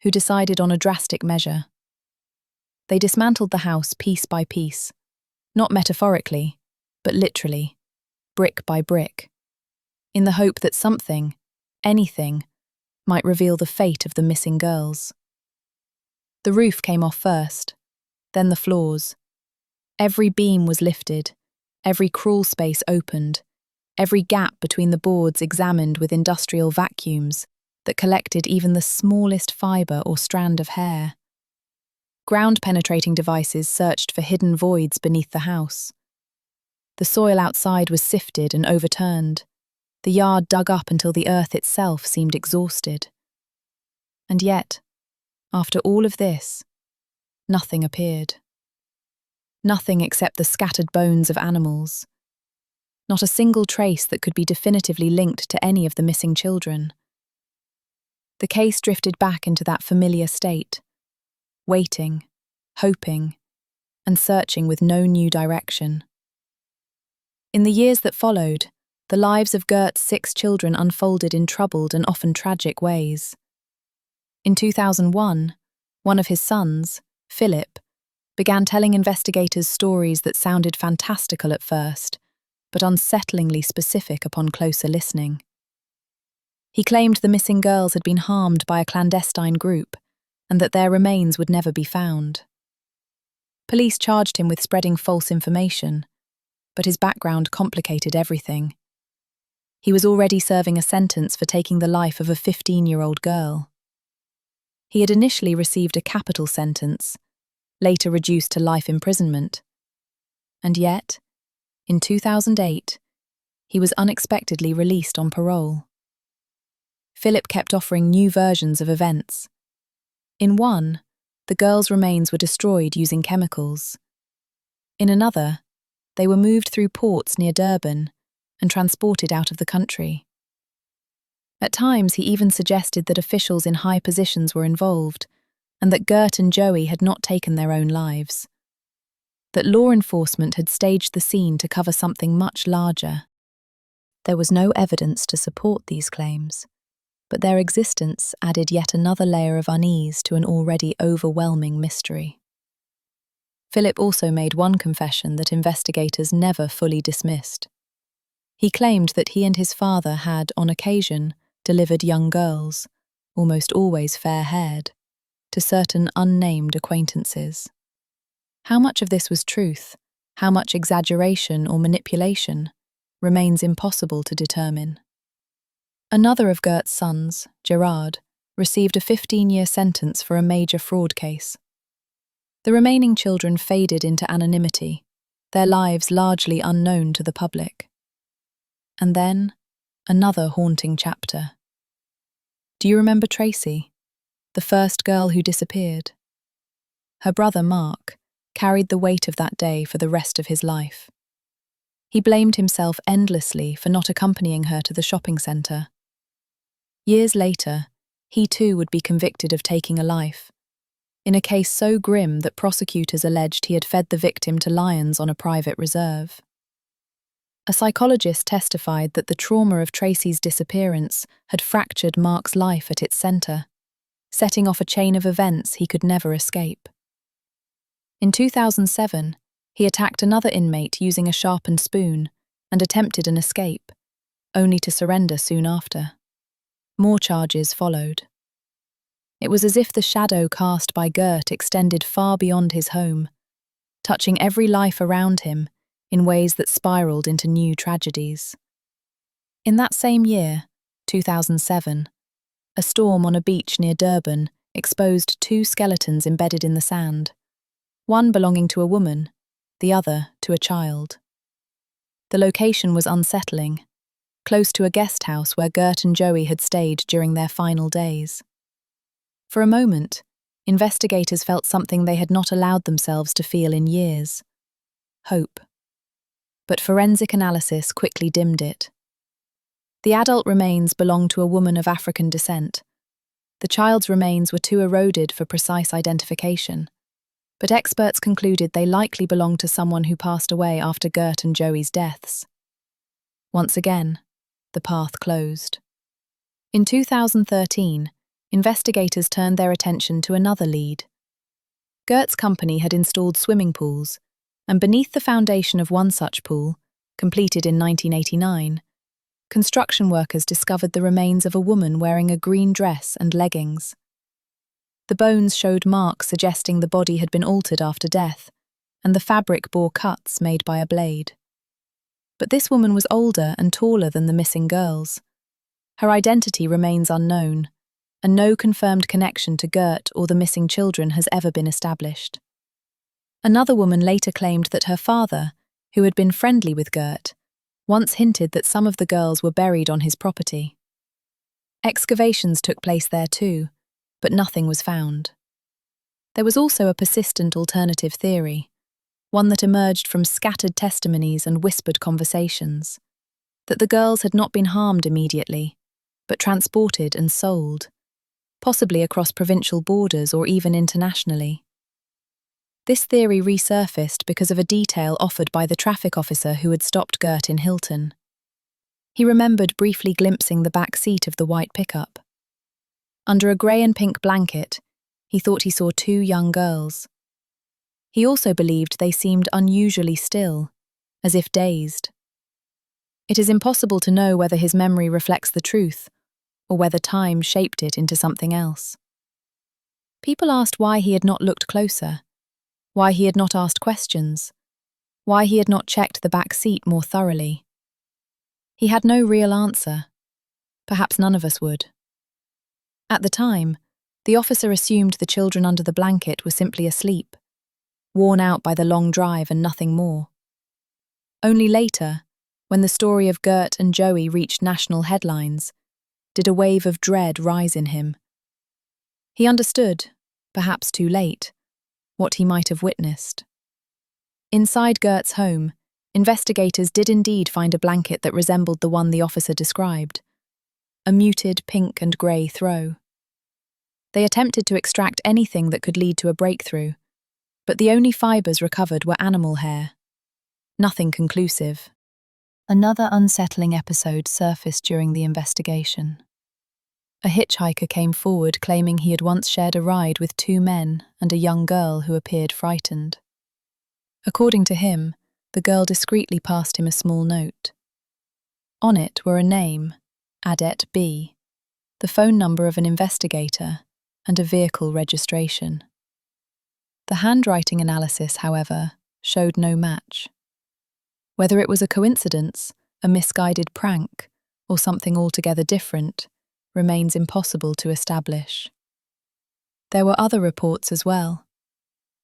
who decided on a drastic measure. They dismantled the house piece by piece, not metaphorically, but literally, brick by brick, in the hope that something, anything, might reveal the fate of the missing girls. The roof came off first, then the floors. Every beam was lifted, every crawl space opened, every gap between the boards examined with industrial vacuums that collected even the smallest fibre or strand of hair. Ground-penetrating devices searched for hidden voids beneath the house. The soil outside was sifted and overturned, the yard dug up until the earth itself seemed exhausted. And yet, after all of this, nothing appeared. Nothing except the scattered bones of animals. Not a single trace that could be definitively linked to any of the missing children. The case drifted back into that familiar state, waiting, hoping, and searching with no new direction. In the years that followed, the lives of Gert's 6 children unfolded in troubled and often tragic ways. In 2001, one of his sons, Philip, began telling investigators stories that sounded fantastical at first, but unsettlingly specific upon closer listening. He claimed the missing girls had been harmed by a clandestine group and that their remains would never be found. Police charged him with spreading false information, but his background complicated everything. He was already serving a sentence for taking the life of a 15-year-old girl. He had initially received a capital sentence, later reduced to life imprisonment. And yet, in 2008, he was unexpectedly released on parole. Philip kept offering new versions of events. In one, the girls' remains were destroyed using chemicals. In another, they were moved through ports near Durban and transported out of the country. At times, he even suggested that officials in high positions were involved and that Gert and Joey had not taken their own lives. That law enforcement had staged the scene to cover something much larger. There was no evidence to support these claims, but their existence added yet another layer of unease to an already overwhelming mystery. Philip also made one confession that investigators never fully dismissed. He claimed that he and his father had, on occasion, delivered young girls, almost always fair-haired, to certain unnamed acquaintances. How much of this was truth, how much exaggeration or manipulation, remains impossible to determine. Another of Gert's sons, Gerard, received a 15-year sentence for a major fraud case. The remaining children faded into anonymity, their lives largely unknown to the public. And then, another haunting chapter. Do you remember Tracy, the first girl who disappeared? Her brother, Mark, carried the weight of that day for the rest of his life. He blamed himself endlessly for not accompanying her to the shopping centre. Years later, he too would be convicted of taking a life, in a case so grim that prosecutors alleged he had fed the victim to lions on a private reserve. A psychologist testified that the trauma of Tracy's disappearance had fractured Mark's life at its centre, setting off a chain of events he could never escape. In 2007, he attacked another inmate using a sharpened spoon and attempted an escape, only to surrender soon after. More charges followed. It was as if the shadow cast by Gert extended far beyond his home, touching every life around him in ways that spiraled into new tragedies. In that same year, 2007, a storm on a beach near Durban exposed two skeletons embedded in the sand, one belonging to a woman, the other to a child. The location was unsettling, close to a guest house where Gert and Joey had stayed during their final days. For a moment, investigators felt something they had not allowed themselves to feel in years: hope. But forensic analysis quickly dimmed it. The adult remains belonged to a woman of African descent. The child's remains were too eroded for precise identification, but experts concluded they likely belonged to someone who passed away after Gert and Joey's deaths. Once again, the path closed. In 2013, investigators turned their attention to another lead. Gert's company had installed swimming pools, and beneath the foundation of one such pool, completed in 1989, construction workers discovered the remains of a woman wearing a green dress and leggings. The bones showed marks suggesting the body had been altered after death, and the fabric bore cuts made by a blade. But this woman was older and taller than the missing girls. Her identity remains unknown, and no confirmed connection to Gert or the missing children has ever been established. Another woman later claimed that her father, who had been friendly with Gert, once hinted that some of the girls were buried on his property. Excavations took place there too, but nothing was found. There was also a persistent alternative theory, one that emerged from scattered testimonies and whispered conversations, that the girls had not been harmed immediately, but transported and sold, possibly across provincial borders or even internationally. This theory resurfaced because of a detail offered by the traffic officer who had stopped Gert in Hilton. He remembered briefly glimpsing the back seat of the white pickup. Under a grey and pink blanket, he thought he saw two young girls. He also believed they seemed unusually still, as if dazed. It is impossible to know whether his memory reflects the truth or whether time shaped it into something else. People asked why he had not looked closer, why he had not asked questions, why he had not checked the back seat more thoroughly. He had no real answer. Perhaps none of us would. At the time, the officer assumed the children under the blanket were simply asleep, worn out by the long drive and nothing more. Only later, when the story of Gert and Joey reached national headlines, did a wave of dread rise in him. He understood, perhaps too late, what he might have witnessed. Inside Gert's home, investigators did indeed find a blanket that resembled the one the officer described, a muted pink and grey throw. They attempted to extract anything that could lead to a breakthrough, but the only fibres recovered were animal hair. Nothing conclusive. Another unsettling episode surfaced during the investigation. A hitchhiker came forward claiming he had once shared a ride with two men and a young girl who appeared frightened. According to him, the girl discreetly passed him a small note. On it were a name, Adet B., the phone number of an investigator, and a vehicle registration. The handwriting analysis, however, showed no match. Whether it was a coincidence, a misguided prank, or something altogether different, remains impossible to establish. There were other reports as well,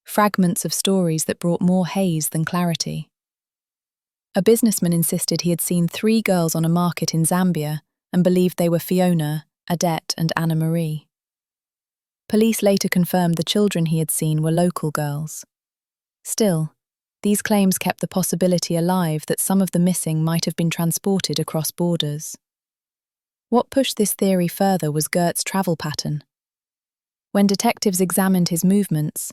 fragments of stories that brought more haze than clarity. A businessman insisted he had seen 3 girls on a market in Zambia and believed they were Fiona, Adet, and Anna Marie. Police later confirmed the children he had seen were local girls. Still, these claims kept the possibility alive that some of the missing might have been transported across borders. What pushed this theory further was Gert's travel pattern. When detectives examined his movements,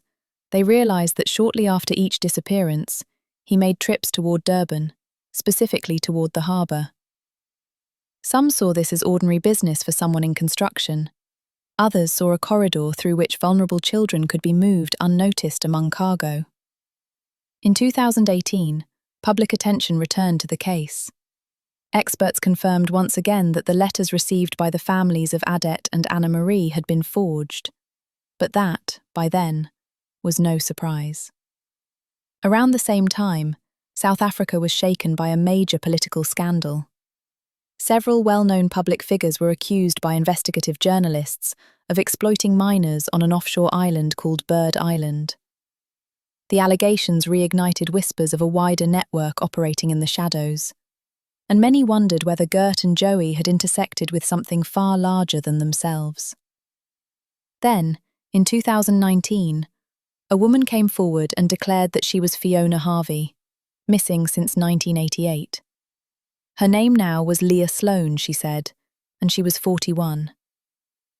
they realised that shortly after each disappearance, he made trips toward Durban, specifically toward the harbour. Some saw this as ordinary business for someone in construction. Others saw a corridor through which vulnerable children could be moved unnoticed among cargo. In 2018, public attention returned to the case. Experts confirmed once again that the letters received by the families of Adet and Anna Marie had been forged, but that, by then, was no surprise. Around the same time, South Africa was shaken by a major political scandal. Several well-known public figures were accused by investigative journalists of exploiting minors on an offshore island called Bird Island. The allegations reignited whispers of a wider network operating in the shadows, and many wondered whether Gert and Joey had intersected with something far larger than themselves. Then, in 2019, a woman came forward and declared that she was Fiona Harvey, missing since 1988. Her name now was Leah Sloan, she said, and she was 41.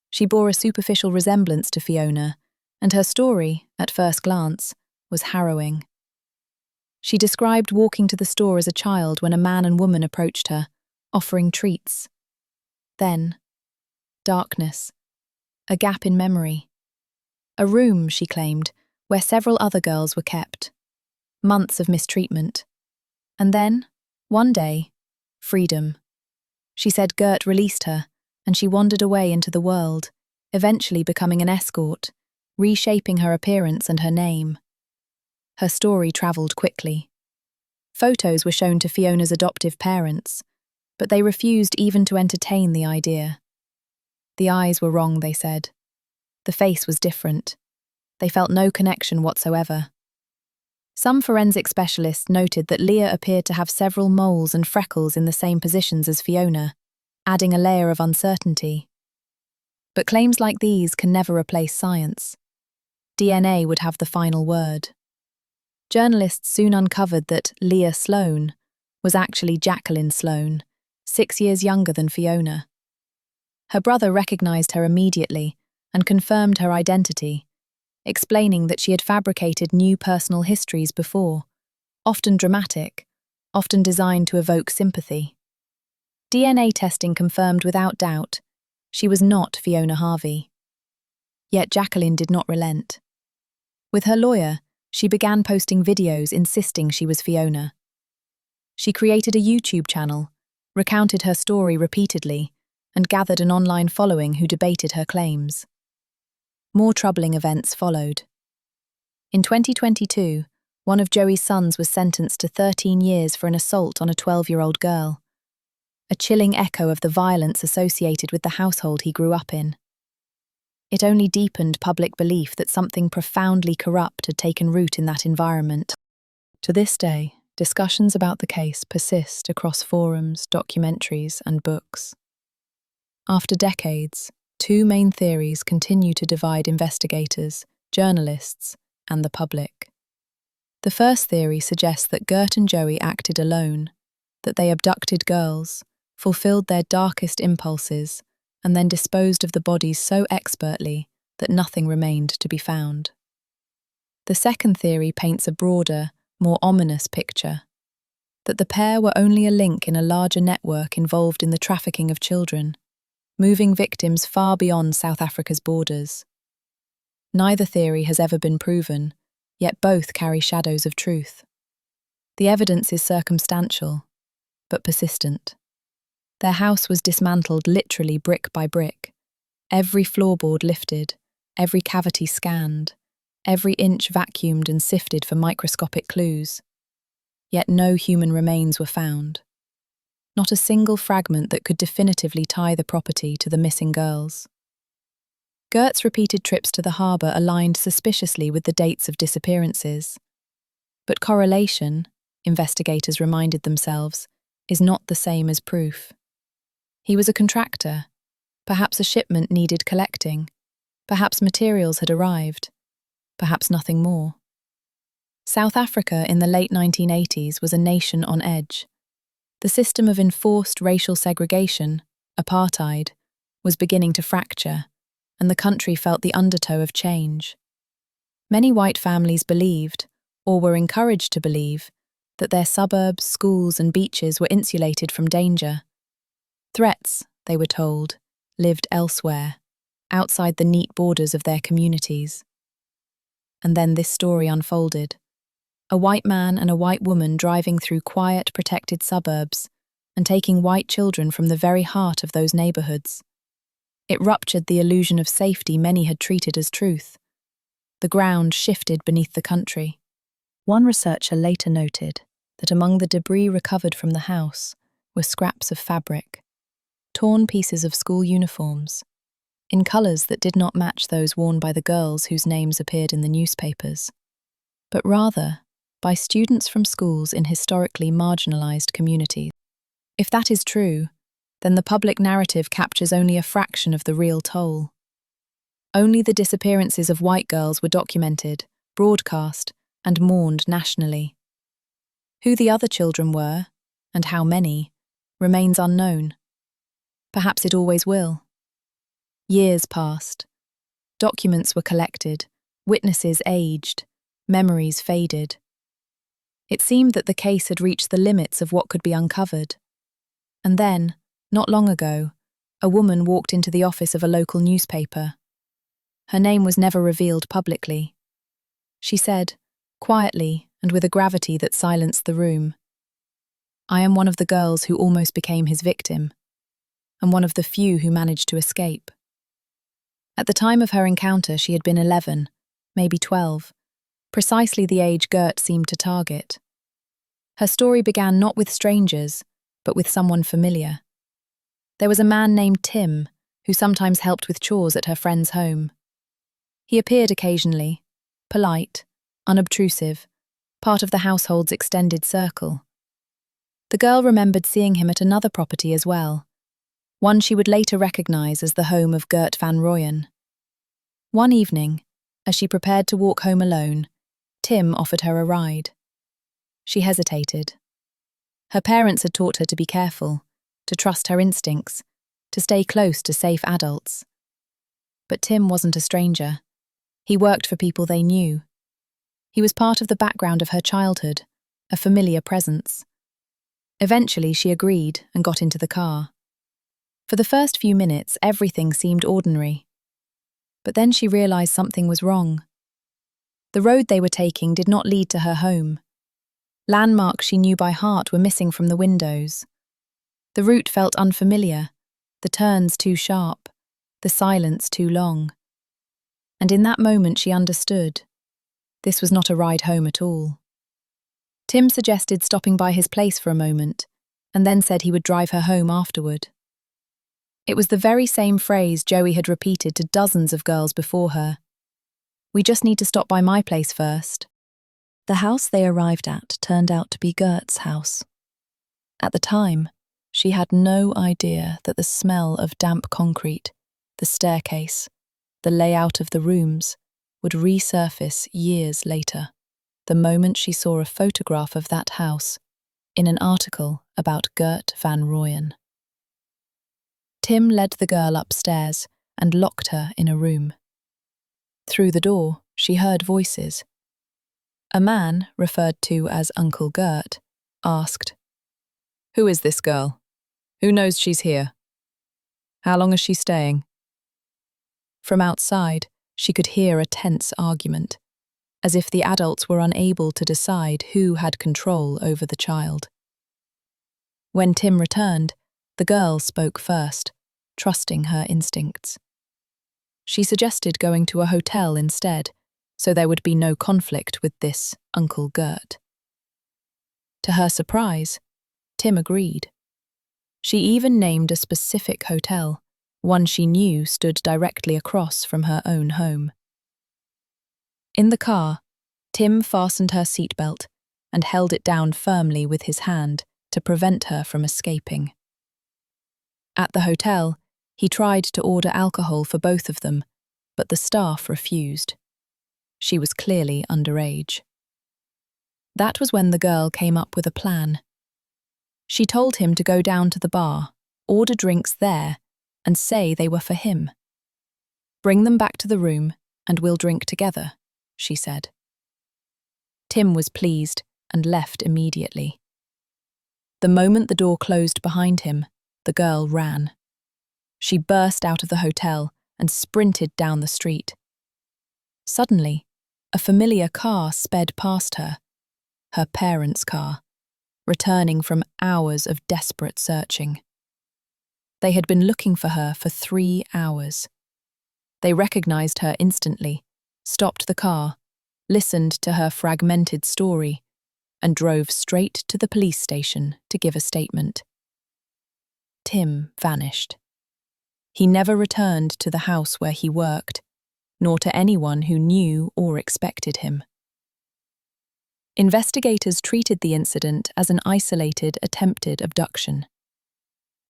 She bore a superficial resemblance to Fiona, and her story, at first glance, was harrowing. She described walking to the store as a child when a man and woman approached her, offering treats. Then, darkness, a gap in memory. A room, she claimed, where several other girls were kept. Months of mistreatment. And then, one day, freedom. She said Gert released her, and she wandered away into the world, eventually becoming an escort, reshaping her appearance and her name. Her story travelled quickly. Photos were shown to Fiona's adoptive parents, but they refused even to entertain the idea. The eyes were wrong, they said. The face was different. They felt no connection whatsoever. Some forensic specialists noted that Leah appeared to have several moles and freckles in the same positions as Fiona, adding a layer of uncertainty. But claims like these can never replace science. DNA would have the final word. Journalists soon uncovered that Leah Sloan was actually Jacqueline Sloan, 6 years younger than Fiona. Her brother recognised her immediately and confirmed her identity, explaining that she had fabricated new personal histories before, often dramatic, often designed to evoke sympathy. DNA testing confirmed without doubt she was not Fiona Harvey. Yet Jacqueline did not relent. With her lawyer, she began posting videos insisting she was Fiona. She created a YouTube channel recounted her story repeatedly, and gathered an online following who debated her claims. More troubling events followed. In 2022, one of Joey's sons was sentenced to 13 years for an assault on a 12-year-old girl, a chilling echo of the violence associated with the household he grew up in. It only deepened public belief that something profoundly corrupt had taken root in that environment. To this day, discussions about the case persist across forums, documentaries, and books. After decades, two main theories continue to divide investigators, journalists, and the public. The first theory suggests that Gert and Joey acted alone, that they abducted girls, fulfilled their darkest impulses, and then disposed of the bodies so expertly that nothing remained to be found. The second theory paints a broader, more ominous picture, that the pair were only a link in a larger network involved in the trafficking of children, moving victims far beyond South Africa's borders. Neither theory has ever been proven, yet both carry shadows of truth. The evidence is circumstantial, but persistent. Their house was dismantled literally brick by brick, every floorboard lifted, every cavity scanned, every inch vacuumed and sifted for microscopic clues. Yet no human remains were found. Not a single fragment that could definitively tie the property to the missing girls. Gert's repeated trips to the harbour aligned suspiciously with the dates of disappearances. But correlation, investigators reminded themselves, is not the same as proof. He was a contractor. Perhaps a shipment needed collecting. Perhaps materials had arrived. Perhaps nothing more. South Africa in the late 1980s was a nation on edge. The system of enforced racial segregation, apartheid, was beginning to fracture, and the country felt the undertow of change. Many white families believed, or were encouraged to believe, that their suburbs, schools, and beaches were insulated from danger. Threats, they were told, lived elsewhere, outside the neat borders of their communities. And then this story unfolded. A white man and a white woman driving through quiet, protected suburbs and taking white children from the very heart of those neighbourhoods. It ruptured the illusion of safety many had treated as truth. The ground shifted beneath the country. One researcher later noted that among the debris recovered from the house were scraps of fabric, torn pieces of school uniforms, in colours that did not match those worn by the girls whose names appeared in the newspapers, but rather by students from schools in historically marginalised communities. If that is true, then the public narrative captures only a fraction of the real toll. Only the disappearances of white girls were documented, broadcast, and mourned nationally. Who the other children were, and how many, remains unknown. Perhaps it always will. Years passed. Documents were collected, witnesses aged, memories faded. It seemed that the case had reached the limits of what could be uncovered. And then, not long ago, a woman walked into the office of a local newspaper. Her name was never revealed publicly. She said, quietly and with a gravity that silenced the room, "I am one of the girls who almost became his victim, and one of the few who managed to escape." At the time of her encounter, she had been 11, maybe 12, precisely the age Gert seemed to target. Her story began not with strangers, but with someone familiar. There was a man named Tim, who sometimes helped with chores at her friend's home. He appeared occasionally, polite, unobtrusive, part of the household's extended circle. The girl remembered seeing him at another property as well, one she would later recognise as the home of Gert van Rooyen. One evening, as she prepared to walk home alone, Tim offered her a ride. She hesitated. Her parents had taught her to be careful, to trust her instincts, to stay close to safe adults. But Tim wasn't a stranger. He worked for people they knew. He was part of the background of her childhood, a familiar presence. Eventually she agreed and got into the car. For the first few minutes, everything seemed ordinary. But then she realised something was wrong. The road they were taking did not lead to her home. Landmarks she knew by heart were missing from the windows. The route felt unfamiliar, the turns too sharp, the silence too long. And in that moment she understood. This was not a ride home at all. Tim suggested stopping by his place for a moment, and then said he would drive her home afterward. It was the very same phrase Joey had repeated to dozens of girls before her. "We just need to stop by my place first." The house they arrived at turned out to be Gert's house. At the time, she had no idea that the smell of damp concrete, the staircase, the layout of the rooms would resurface years later, the moment she saw a photograph of that house in an article about Gert van Rooyen. Tim led the girl upstairs and locked her in a room. Through the door, she heard voices. A man, referred to as Uncle Gert, asked, "Who is this girl? Who knows she's here? How long is she staying?" From outside, she could hear a tense argument, as if the adults were unable to decide who had control over the child. When Tim returned, the girl spoke first, trusting her instincts. She suggested going to a hotel instead, so there would be no conflict with this Uncle Gert. To her surprise, Tim agreed. She even named a specific hotel, one she knew stood directly across from her own home. In the car, Tim fastened her seatbelt and held it down firmly with his hand to prevent her from escaping. At the hotel, he tried to order alcohol for both of them, but the staff refused. She was clearly underage. That was when the girl came up with a plan. She told him to go down to the bar, order drinks there, and say they were for him. "Bring them back to the room, and we'll drink together," she said. Tim was pleased and left immediately. The moment the door closed behind him, the girl ran. She burst out of the hotel and sprinted down the street. Suddenly, a familiar car sped past her parents' car, returning from hours of desperate searching. They had been looking for her for 3 hours. They recognized her instantly, stopped the car, listened to her fragmented story, and drove straight to the police station to give a statement. Tim vanished. He never returned to the house where he worked, nor to anyone who knew or expected him. Investigators treated the incident as an isolated, attempted abduction.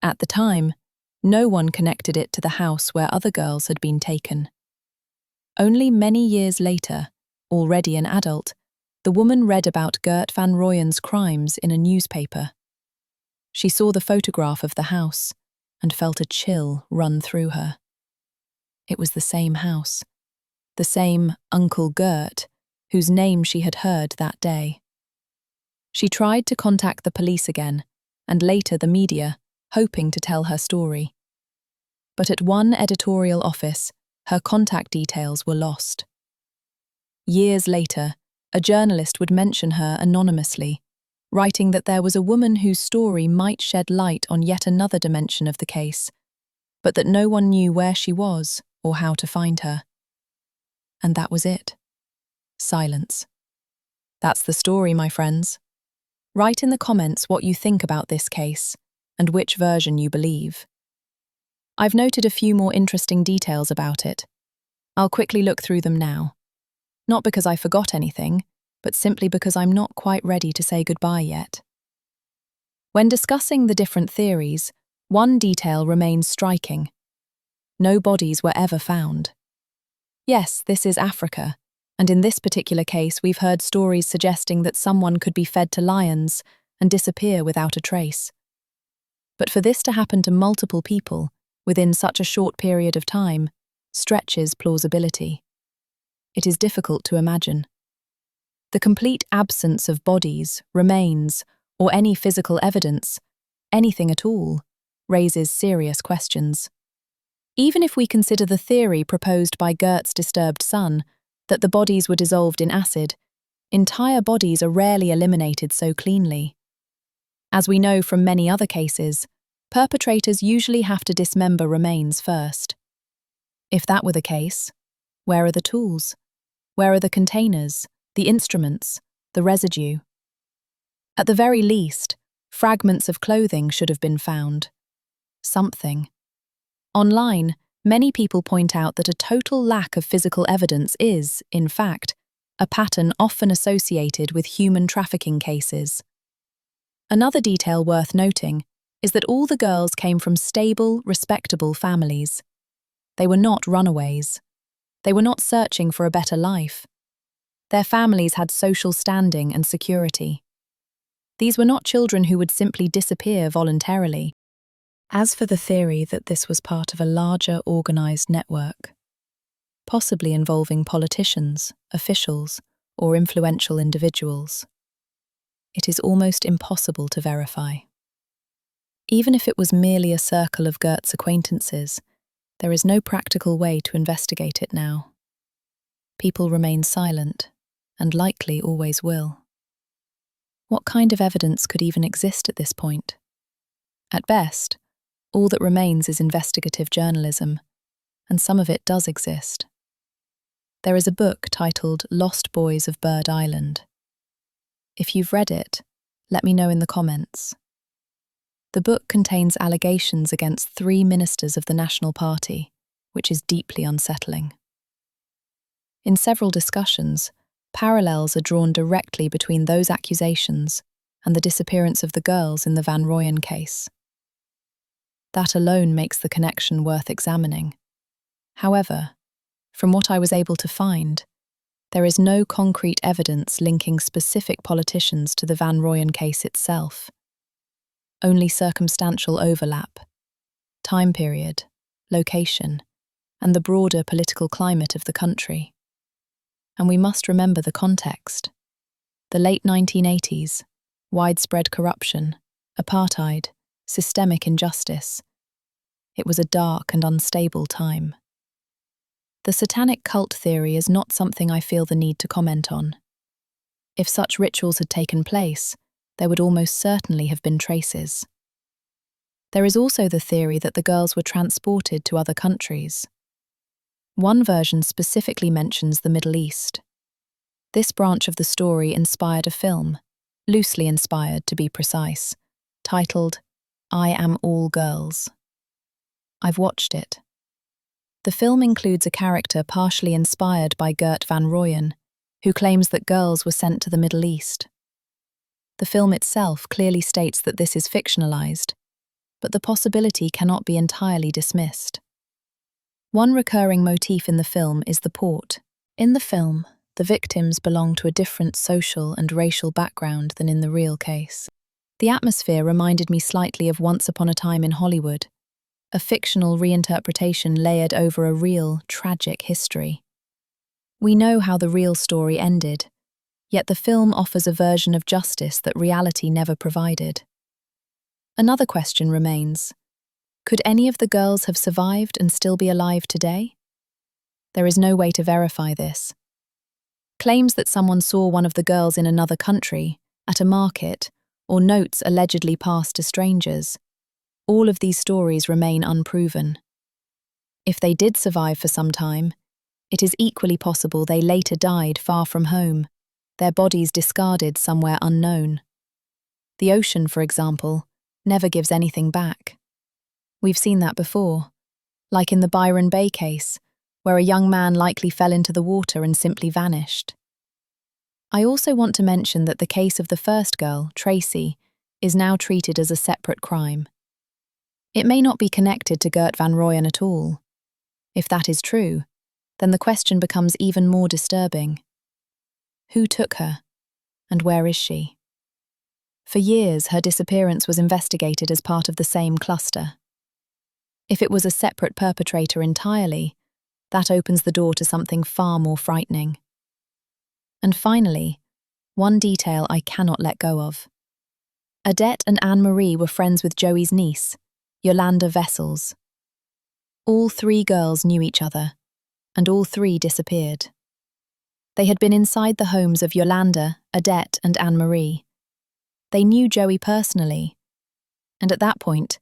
At the time, no one connected it to the house where other girls had been taken. Only many years later, already an adult, the woman read about Gert van Rooyen's crimes in a newspaper. She saw the photograph of the house and felt a chill run through her. It was the same house, the same Uncle Gert, whose name she had heard that day. She tried to contact the police again, and later the media, hoping to tell her story. But at one editorial office, her contact details were lost. Years later, a journalist would mention her anonymously, writing that there was a woman whose story might shed light on yet another dimension of the case, but that no one knew where she was or how to find her. And that was it. Silence. That's the story, my friends. Write in the comments what you think about this case and which version you believe. I've noted a few more interesting details about it. I'll quickly look through them now. Not because I forgot anything, but simply because I'm not quite ready to say goodbye yet. When discussing the different theories, one detail remains striking. No bodies were ever found. Yes, this is Africa, and in this particular case we've heard stories suggesting that someone could be fed to lions and disappear without a trace. But for this to happen to multiple people within such a short period of time stretches plausibility. It is difficult to imagine. The complete absence of bodies, remains, or any physical evidence, anything at all, raises serious questions. Even if we consider the theory proposed by Gert's disturbed son, that the bodies were dissolved in acid, entire bodies are rarely eliminated so cleanly. As we know from many other cases, perpetrators usually have to dismember remains first. If that were the case, where are the tools? Where are the containers, the instruments, the residue? At the very least, fragments of clothing should have been found. Something. Online, many people point out that a total lack of physical evidence is, in fact, a pattern often associated with human trafficking cases. Another detail worth noting is that all the girls came from stable, respectable families. They were not runaways. They were not searching for a better life. Their families had social standing and security. These were not children who would simply disappear voluntarily. As for the theory that this was part of a larger organized network, possibly involving politicians, officials, or influential individuals, it is almost impossible to verify. Even if it was merely a circle of Gert's acquaintances, there is no practical way to investigate it now. People remain silent, and likely always will. What kind of evidence could even exist at this point? At best, all that remains is investigative journalism, and some of it does exist. There is a book titled Lost Boys of Bird Island. If you've read it, let me know in the comments. The book contains allegations against 3 ministers of the National Party, which is deeply unsettling. In several discussions, parallels are drawn directly between those accusations and the disappearance of the girls in the Van Rooyen case. That alone makes the connection worth examining. However, from what I was able to find, there is no concrete evidence linking specific politicians to the Van Rooyen case itself. Only circumstantial overlap, time period, location, and the broader political climate of the country. And we must remember the context. The late 1980s, widespread corruption, apartheid, systemic injustice. It was a dark and unstable time. The satanic cult theory is not something I feel the need to comment on. If such rituals had taken place, there would almost certainly have been traces. There is also the theory that the girls were transported to other countries. One version specifically mentions the Middle East. This branch of the story inspired a film, loosely inspired to be precise, titled I Am All Girls. I've watched it. The film includes a character partially inspired by Gert van Rooyen, who claims that girls were sent to the Middle East. The film itself clearly states that this is fictionalized, but the possibility cannot be entirely dismissed. One recurring motif in the film is the port. In the film, the victims belong to a different social and racial background than in the real case. The atmosphere reminded me slightly of Once Upon a Time in Hollywood, a fictional reinterpretation layered over a real, tragic history. We know how the real story ended, yet the film offers a version of justice that reality never provided. Another question remains. Could any of the girls have survived and still be alive today? There is no way to verify this. Claims that someone saw one of the girls in another country, at a market, or notes allegedly passed to strangers, all of these stories remain unproven. If they did survive for some time, it is equally possible they later died far from home, their bodies discarded somewhere unknown. The ocean, for example, never gives anything back. We've seen that before, like in the Byron Bay case, where a young man likely fell into the water and simply vanished. I also want to mention that the case of the first girl, Tracy, is now treated as a separate crime. It may not be connected to Gert van Rooyen at all. If that is true, then the question becomes even more disturbing. Who took her, and where is she? For years, her disappearance was investigated as part of the same cluster. If it was a separate perpetrator entirely, that opens the door to something far more frightening. And finally, one detail I cannot let go of. Adette and Anne-Marie were friends with Joey's niece, Yolanda Vessels. All 3 girls knew each other, and all 3 disappeared. They had been inside the homes of Yolanda, Adette, and Anne-Marie. They knew Joey personally, and at that point,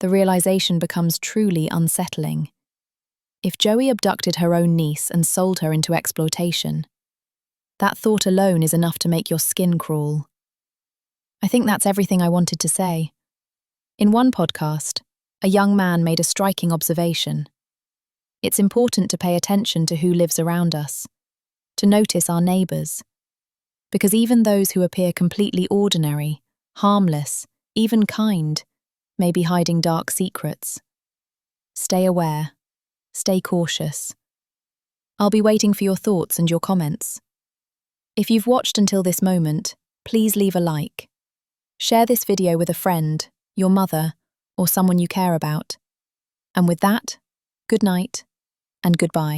the realization becomes truly unsettling. If Joey abducted her own niece and sold her into exploitation, that thought alone is enough to make your skin crawl. I think that's everything I wanted to say. In one podcast, a young man made a striking observation. It's important to pay attention to who lives around us, to notice our neighbours, because even those who appear completely ordinary, harmless, even kind, may be hiding dark secrets. Stay aware. Stay cautious. I'll be waiting for your thoughts and your comments. If you've watched until this moment, please leave a like. Share this video with a friend, your mother, or someone you care about. And with that, good night and goodbye.